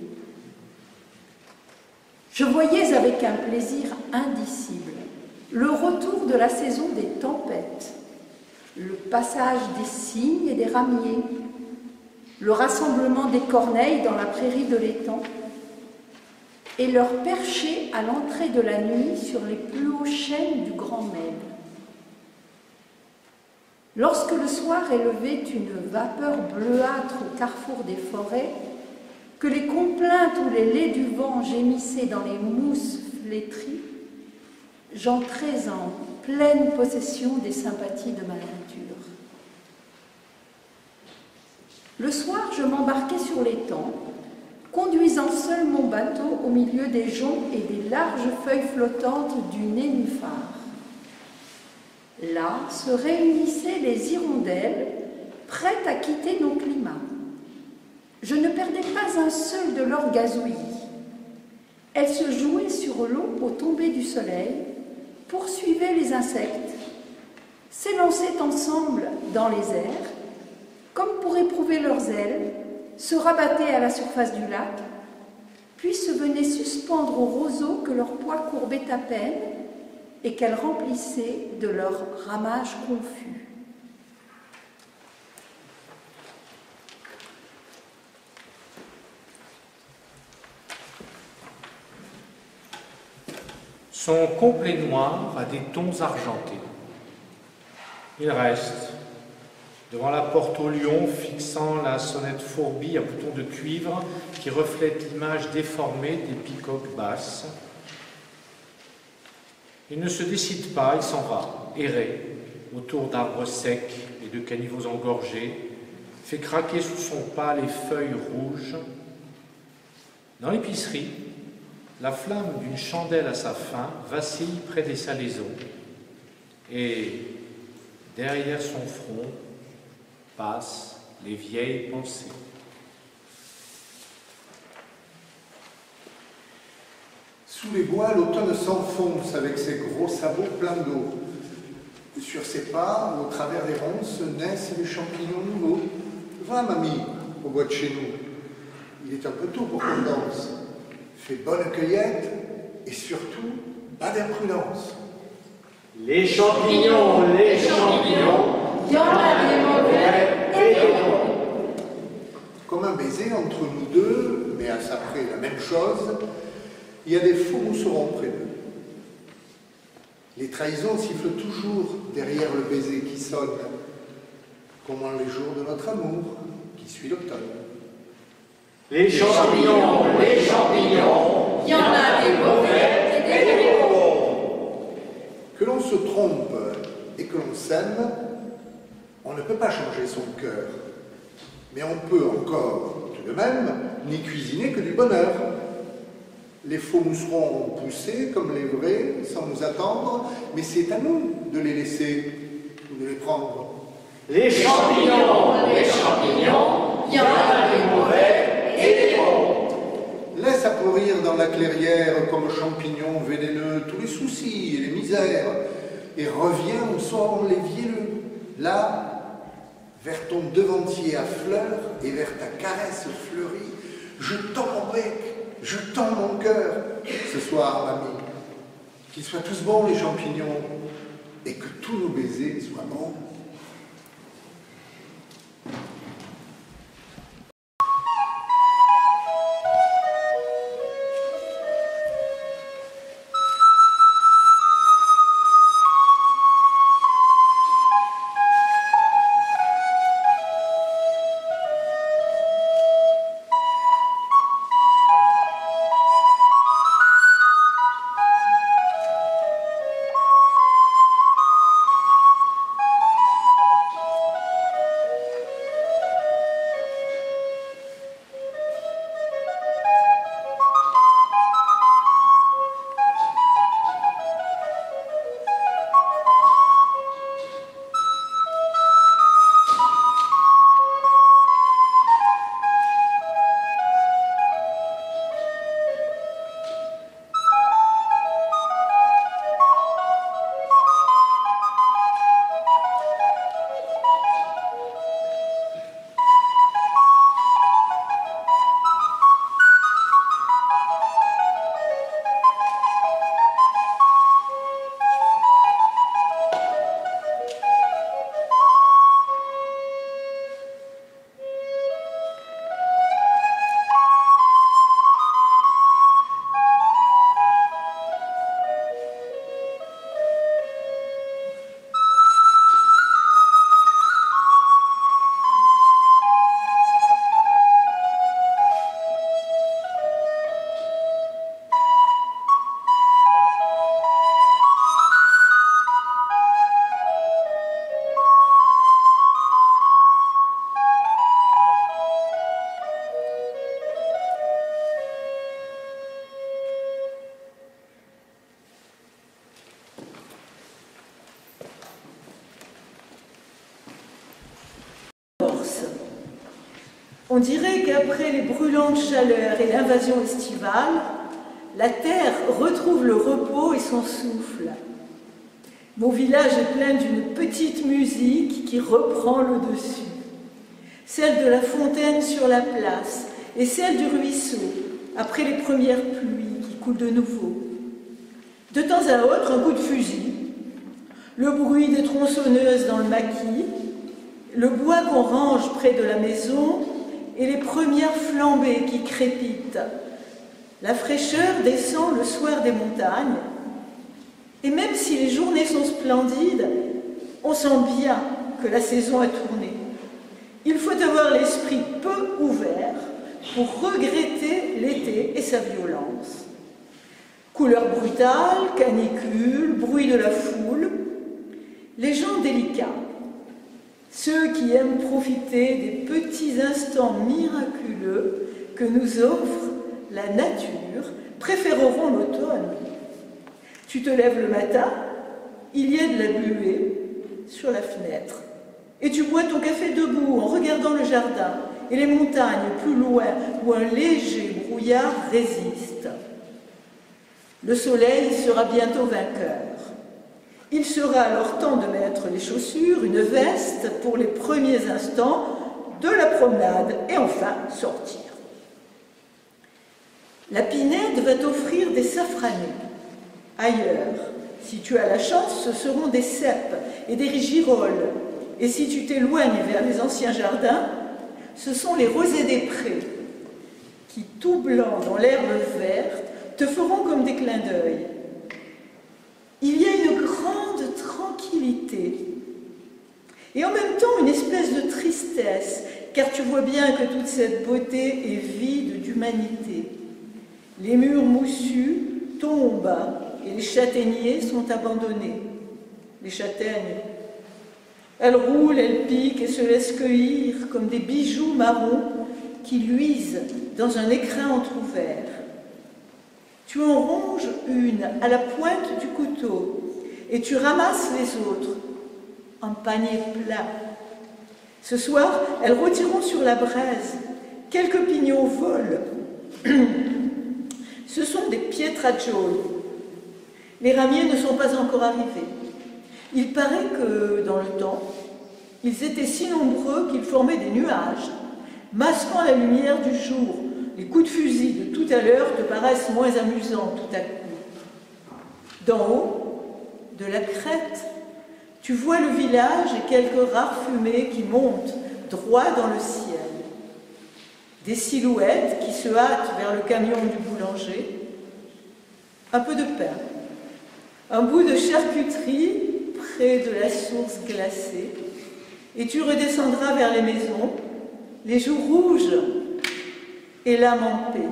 Je voyais avec un plaisir indicible le retour de la saison des tempêtes, le passage des cygnes et des ramiers, le rassemblement des corneilles dans la prairie de l'étang et leur percher à l'entrée de la nuit sur les plus hauts chênes du Grand Maine. Lorsque le soir élevait une vapeur bleuâtre au carrefour des forêts, que les complaintes ou les laits du vent gémissaient dans les mousses flétries, j'entrais en pleine possession des sympathies de ma nature. Le soir, je m'embarquais sur l'étang, conduisant seul mon bateau au milieu des joncs et des larges feuilles flottantes du nénuphar. Là se réunissaient les hirondelles, prêtes à quitter nos climats. Je ne perdais pas un seul de leurs gazouillis. Elles se jouaient sur l'eau au tomber du soleil, poursuivaient les insectes, s'élançaient ensemble dans les airs, comme pour éprouver leurs ailes, se rabattaient à la surface du lac, puis se venaient suspendre aux roseaux que leur poids courbait à peine et qu'elles remplissaient de leurs ramages confus. Son complet noir a des tons argentés. Il reste, devant la porte au lion, fixant la sonnette fourbie à bouton de cuivre qui reflète l'image déformée des picoques basses. Il ne se décide pas, il s'en va, errer, autour d'arbres secs et de caniveaux engorgés, fait craquer sous son pas les feuilles rouges. Dans l'épicerie, la flamme d'une chandelle à sa fin vacille près des salaisons et, derrière son front, passent les vieilles pensées. Sous les bois, l'automne s'enfonce avec ses gros sabots pleins d'eau. Sur ses pas, au travers des ronces, naissent les champignons nouveaux. Va, mamie, au bois de chez nous. Il est un peu tôt pour qu'on danse. Fais bonne cueillette et surtout, pas d'imprudence. Les champignons, il y en a des mauvais et des bons. Comme un baiser entre nous deux, mais à sa près la même chose, il y a des faux mousserons près d'eux. Les trahisons sifflent toujours derrière le baiser qui sonne, comme en les jours de notre amour qui suit l'automne. Les champignons, il y en a des mauvais et des bons. Que l'on se trompe et que l'on s'aime, on ne peut pas changer son cœur. Mais on peut encore, tout de même, n'y cuisiner que du bonheur. Les faux mousserons ont poussé, comme les vrais, sans nous attendre, mais c'est à nous de les laisser ou de les prendre. Les champignons, il y en a des mauvais et des bons. Laisse applaudir dans la clairière, comme champignons vénéneux, tous les soucis et les misères, et reviens où sont les vielleux, là, vers ton devantier à fleurs et vers ta caresse fleurie, je tends mon bec, je tends mon cœur. Ce soir, mamie, qu'ils soient tous bons les champignons et que tous nos baisers soient bons. On dirait qu'après les brûlantes chaleurs et l'invasion estivale, la terre retrouve le repos et son souffle. Mon village est plein d'une petite musique qui reprend le dessus. Celle de la fontaine sur la place et celle du ruisseau, après les premières pluies qui coulent de nouveau. De temps à autre, un coup de fusil, le bruit des tronçonneuses dans le maquis, le bois qu'on range près de la maison et les premières flambées qui crépitent. La fraîcheur descend le soir des montagnes. Et même si les journées sont splendides, on sent bien que la saison a tourné. Il faut avoir l'esprit peu ouvert pour regretter l'été et sa violence. Couleur brutale, canicule, bruit de la foule, les gens délicats, ceux qui aiment profiter des petits instants miraculeux que nous offre la nature, préféreront l'automne. Tu te lèves le matin, il y a de la buée sur la fenêtre, et tu bois ton café debout en regardant le jardin et les montagnes plus loin où un léger brouillard résiste. Le soleil sera bientôt vainqueur. Il sera alors temps de mettre les chaussures, une veste pour les premiers instants de la promenade et enfin sortir. La Pinède va t'offrir des safranés. Ailleurs, si tu as la chance, ce seront des cèpes et des girolles. Et si tu t'éloignes vers les anciens jardins, ce sont les rosés des prés qui, tout blancs dans l'herbe verte, te feront comme des clins d'œil. Il y a une grande tranquillité et en même temps une espèce de tristesse, car tu vois bien que toute cette beauté est vide d'humanité. Les murs moussus tombent et les châtaigniers sont abandonnés. Les châtaignes, elles roulent, elles piquent et se laissent cueillir comme des bijoux marrons qui luisent dans un écrin entrouvert. Tu en ronges une à la pointe du couteau et tu ramasses les autres en panier plat. Ce soir, elles retireront sur la braise. Quelques pignons volent. Ce sont des pietragioli. Les ramiers ne sont pas encore arrivés. Il paraît que, dans le temps, ils étaient si nombreux qu'ils formaient des nuages, masquant la lumière du jour. Les coups de fusil de tout à l'heure te paraissent moins amusants tout à coup. D'en haut, de la crête, tu vois le village et quelques rares fumées qui montent droit dans le ciel. Des silhouettes qui se hâtent vers le camion du boulanger. Un peu de pain, un bout de charcuterie près de la source glacée, et tu redescendras vers les maisons, les joues rouges et l'âme en paix.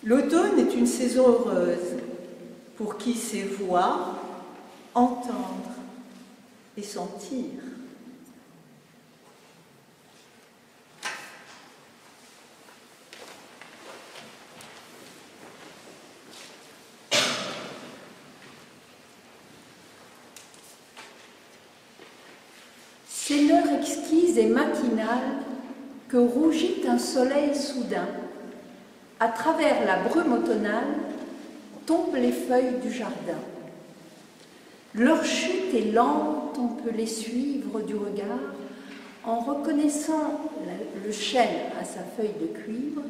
L'automne est une saison heureuse pour qui sait voir, entendre et sentir. C'est l'heure exquise et matinale que rougit un soleil soudain. À travers la brume automnale tombent les feuilles du jardin. Leur chute est lente, on peut les suivre du regard en reconnaissant le chêne à sa feuille de cuivre,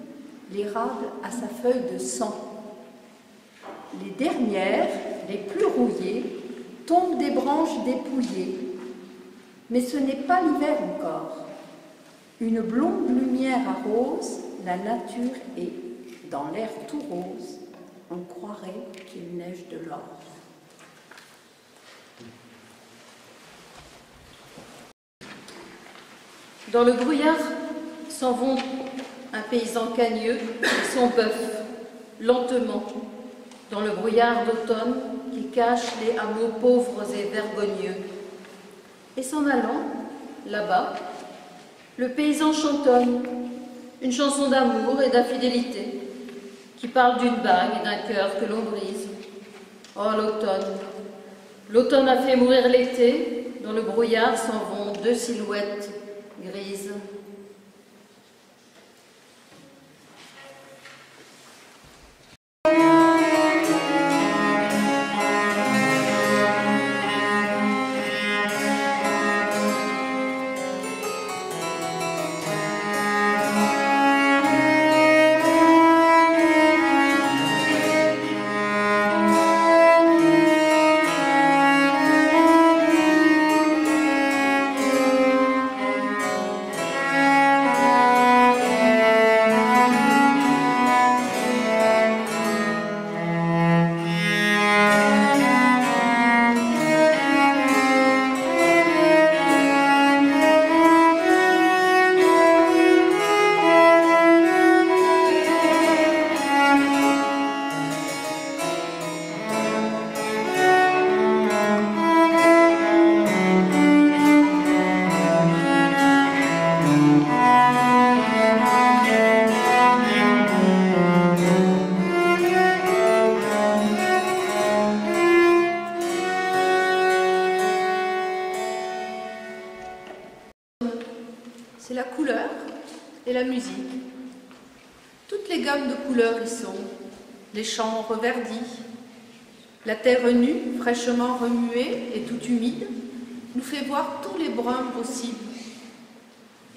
l'érable à sa feuille de sang. Les dernières, les plus rouillées, tombent des branches dépouillées. Mais ce n'est pas l'hiver encore. Une blonde lumière arrose, la nature est dans l'air tout rose. On croirait qu'il neige de l'or. Dans le brouillard s'en vont un paysan cagneux et son bœuf, lentement, dans le brouillard d'automne qui cache les hameaux pauvres et vergogneux. Et s'en allant, là-bas, le paysan chantonne une chanson d'amour et d'infidélité qui parle d'une bague et d'un cœur que l'on brise. Oh, l'automne! L'automne a fait mourir l'été, dans le brouillard s'en vont deux silhouettes grises. C'est la couleur et la musique. Toutes les gammes de couleurs y sont, les champs reverdis, La terre nue, fraîchement remuée et toute humide, nous fait voir tous les bruns possibles.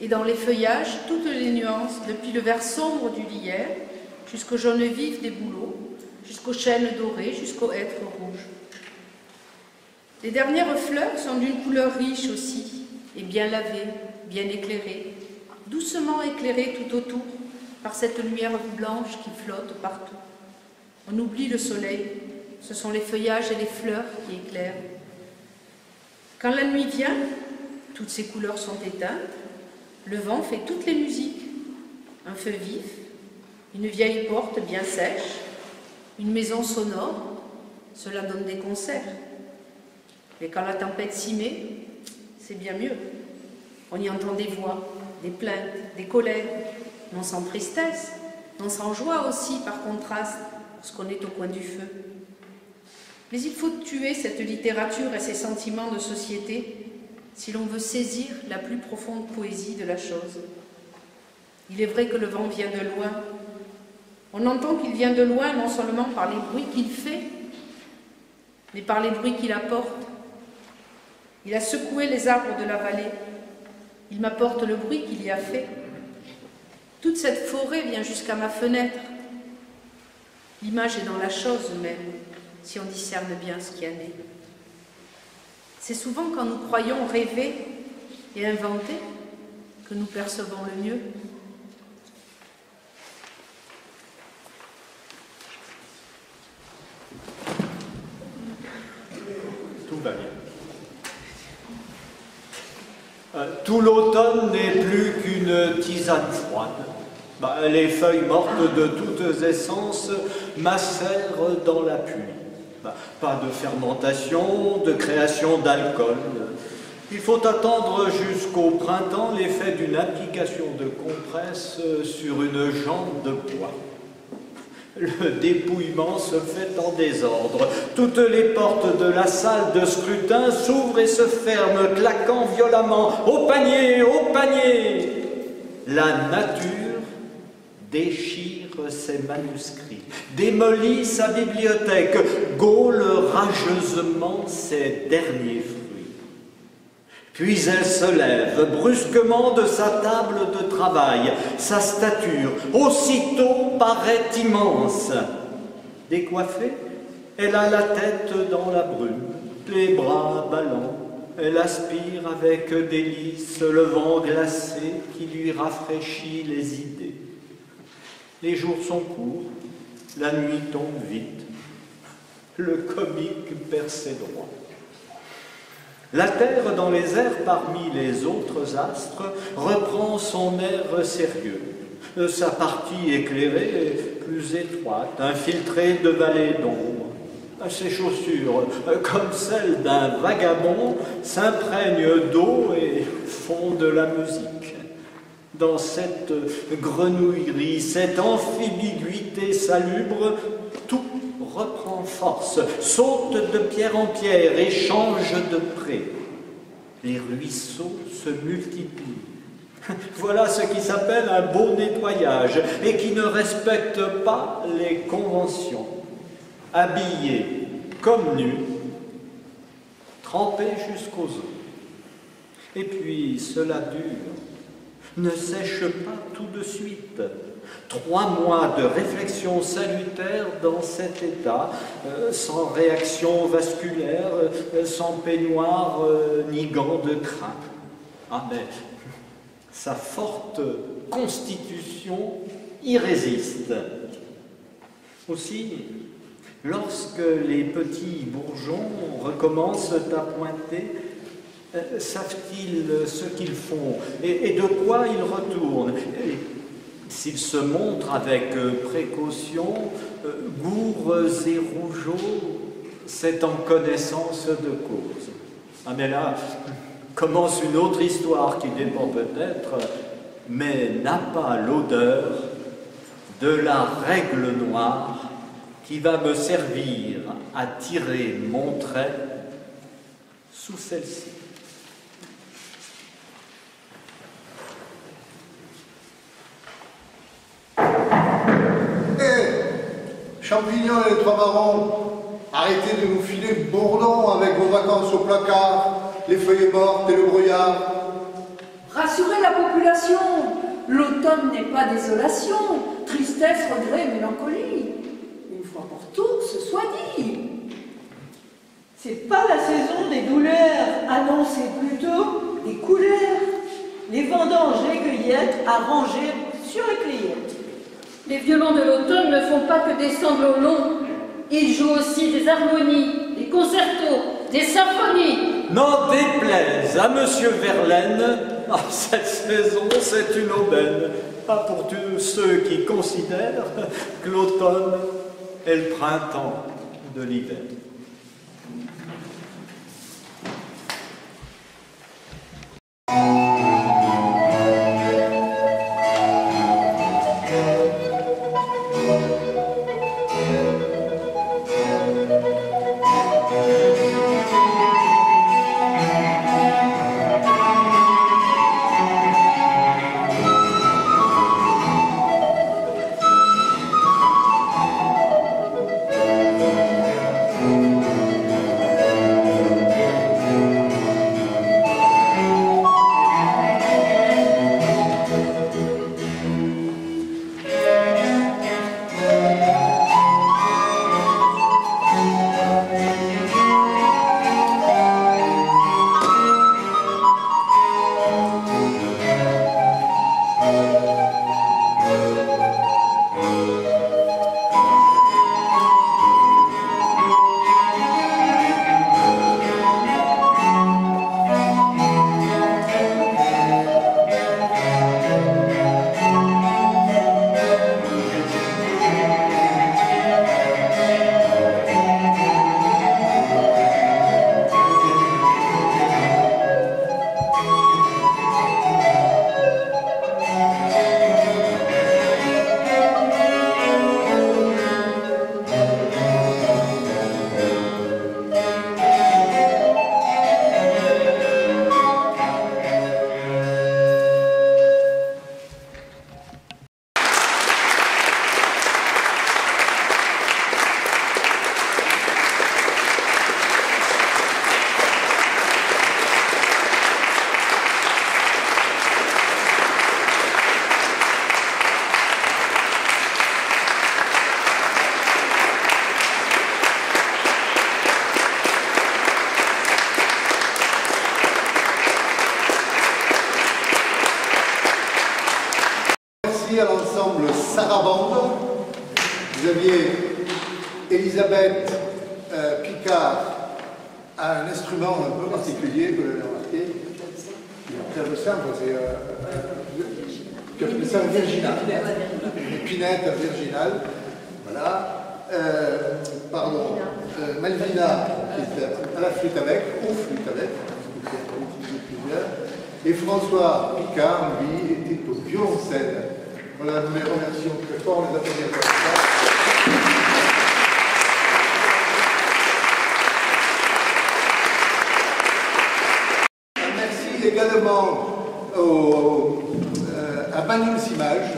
Et dans les feuillages, toutes les nuances, depuis le vert sombre du lierre, jusqu'au jaune vif des bouleaux, jusqu'aux chênes dorés, jusqu'aux hêtres rouges. Les dernières fleurs sont d'une couleur riche aussi, et bien lavées, bien éclairées, doucement éclairées tout autour par cette lumière blanche qui flotte partout. On oublie le soleil, ce sont les feuillages et les fleurs qui éclairent. Quand la nuit vient, toutes ces couleurs sont éteintes, le vent fait toutes les musiques, un feu vif, une vieille porte bien sèche, une maison sonore, cela donne des concerts. Mais quand la tempête s'y met, c'est bien mieux. On y entend des voix, des plaintes, des colères, non sans tristesse, non sans joie aussi par contraste, parce qu'on est au coin du feu. Mais il faut tuer cette littérature et ces sentiments de société si l'on veut saisir la plus profonde poésie de la chose. Il est vrai que le vent vient de loin. On entend qu'il vient de loin non seulement par les bruits qu'il fait, mais par les bruits qu'il apporte. Il a secoué les arbres de la vallée. Il m'apporte le bruit qu'il y a fait. Toute cette forêt vient jusqu'à ma fenêtre. L'image est dans la chose même, si on discerne bien ce qui en est. C'est souvent quand nous croyons rêver et inventer que nous percevons le mieux. Tout va bien. Tout l'automne n'est plus qu'une tisane froide. Les feuilles mortes de toutes essences macèrent dans la pluie. Pas de fermentation, de création d'alcool. Il faut attendre jusqu'au printemps l'effet d'une application de compresse sur une jambe de bois. Le dépouillement se fait en désordre. Toutes les portes de la salle de scrutin s'ouvrent et se ferment, claquant violemment. Au panier, au panier! La nature déchire ses manuscrits, démolit sa bibliothèque, gaule rageusement ses derniers fruits. Puis elle se lève brusquement de sa table de travail. Sa stature, aussitôt, paraît immense. Décoiffée, elle a la tête dans la brume, les bras ballants. Elle aspire avec délice le vent glacé qui lui rafraîchit les idées. Les jours sont courts, la nuit tombe vite. Le comique perd ses droits. La terre dans les airs parmi les autres astres reprend son air sérieux. Sa partie éclairée est plus étroite, infiltrée de vallées d'ombre. Ses chaussures, comme celles d'un vagabond, s'imprègnent d'eau et font de la musique. Dans cette grenouillerie, cette amphibiguïté salubre, tout reprend force, saute de pierre en pierre et change de pré. Les ruisseaux se multiplient. Voilà ce qui s'appelle un beau nettoyage et qui ne respecte pas les conventions. Habillés comme nus, trempés jusqu'aux os. Et puis cela dure. Ne sèche pas tout de suite. 3 mois de réflexion salutaire dans cet état, sans réaction vasculaire, sans peignoir, ni gants de crin. Ah mais, sa forte constitution y résiste. Aussi, lorsque les petits bourgeons recommencent à pointer, savent-ils ce qu'ils font et de quoi ils retournent? S'ils se montrent avec précaution, gourds et rougeaux, c'est en connaissance de cause. Ah mais là, commence une autre histoire qui dépend peut-être, mais n'a pas l'odeur de la règle noire qui va me servir à tirer mon trait sous celle-ci. Champignons et les 3 marrons, Arrêtez de nous filer le bourdon avec vos vacances au placard, les feuilles mortes et le brouillard. Rassurez la population, l'automne n'est pas désolation, tristesse, regret, mélancolie. Une fois pour toutes, ce soit dit. C'est pas la saison des douleurs, annoncez plutôt des couleurs. Les vendanges, les cueillettes à ranger sur les cueillettes. Les violons de l'automne ne font pas que des sanglots longs. Ils jouent aussi des harmonies, des concertos, des symphonies. N'en déplaise à Monsieur Verlaine, cette saison c'est une aubaine. Pas pour tous ceux qui considèrent que l'automne est le printemps de l'hiver. À l'ensemble Sarabande. Vous aviez Elisabeth Picard à un instrument un peu particulier, vous l'avez remarqué. Le clavecin, c'est virginal. Une épinette virginale. Voilà. Pardon. Malvina, qui est à la flûte avec, ou flûte avec, parce qu'on peut utiliser plusieurs. Et François Picard, lui, était au violoncelle. Voilà, nous les remercions très fort, on les applaudit pour ça. Merci également à Banouls Images.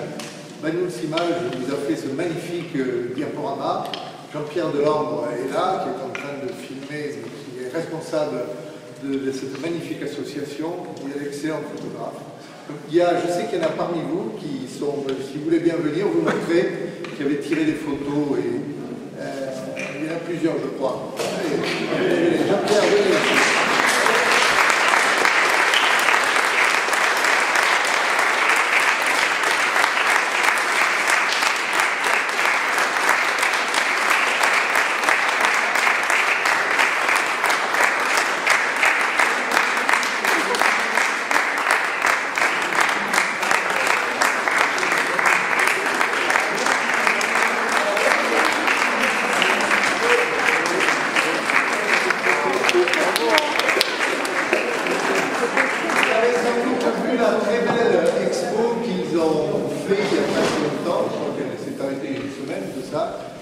Banouls Images nous a fait ce magnifique diaporama. Jean-Pierre Delambre est là, qui est en train de filmer, qui est responsable de cette magnifique association. Il est un excellent photographe. Donc, je sais qu'il y en a parmi vous qui sont, si vous voulez bien venir, vous montrer, qui avaient tiré des photos. Et, il y en a plusieurs, je crois. Allez, Jean-Pierre, venez ici.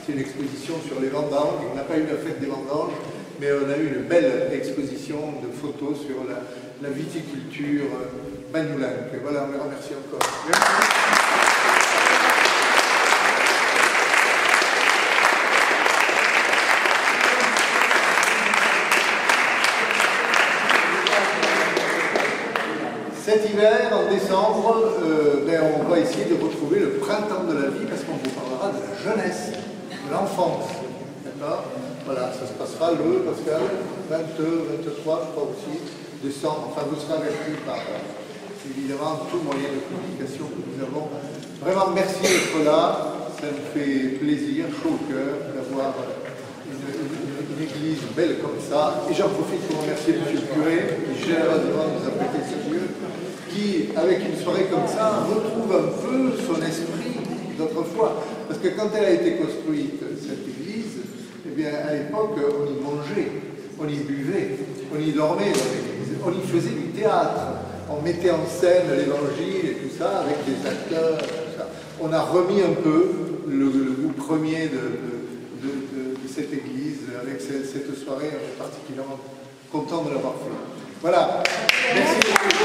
C'est une exposition sur les vendanges. On n'a pas eu la fête des vendanges, mais on a eu une belle exposition de photos sur la viticulture bagnoulinque. Voilà, on les remercie encore. Cet hiver, en décembre, on va essayer de retrouver le printemps de la vie parce qu'on vous parlera de la jeunesse, de l'enfance. D'accord? Voilà, ça se passera le, Pascal, 22, 23, je crois aussi, décembre. Enfin, vous serez avertis par évidemment tout moyen de communication que nous avons. Vraiment, merci d'être là. Ça me fait plaisir, chaud au cœur, d'avoir une église belle comme ça. Et j'en profite pour remercier M. le curé, qui généreusement nous a prêté ce lieu, qui, avec une soirée comme ça, retrouve un peu son esprit d'autrefois. Parce que quand elle a été construite, cette église, eh bien, à l'époque, on y mangeait, on y buvait, on y dormait dans l'église, on y faisait du théâtre, on mettait en scène l'évangile et tout ça, avec des acteurs, tout ça. On a remis un peu le goût premier de cette église, avec cette soirée, on est particulièrement content de l'avoir fait. Voilà. Merci beaucoup.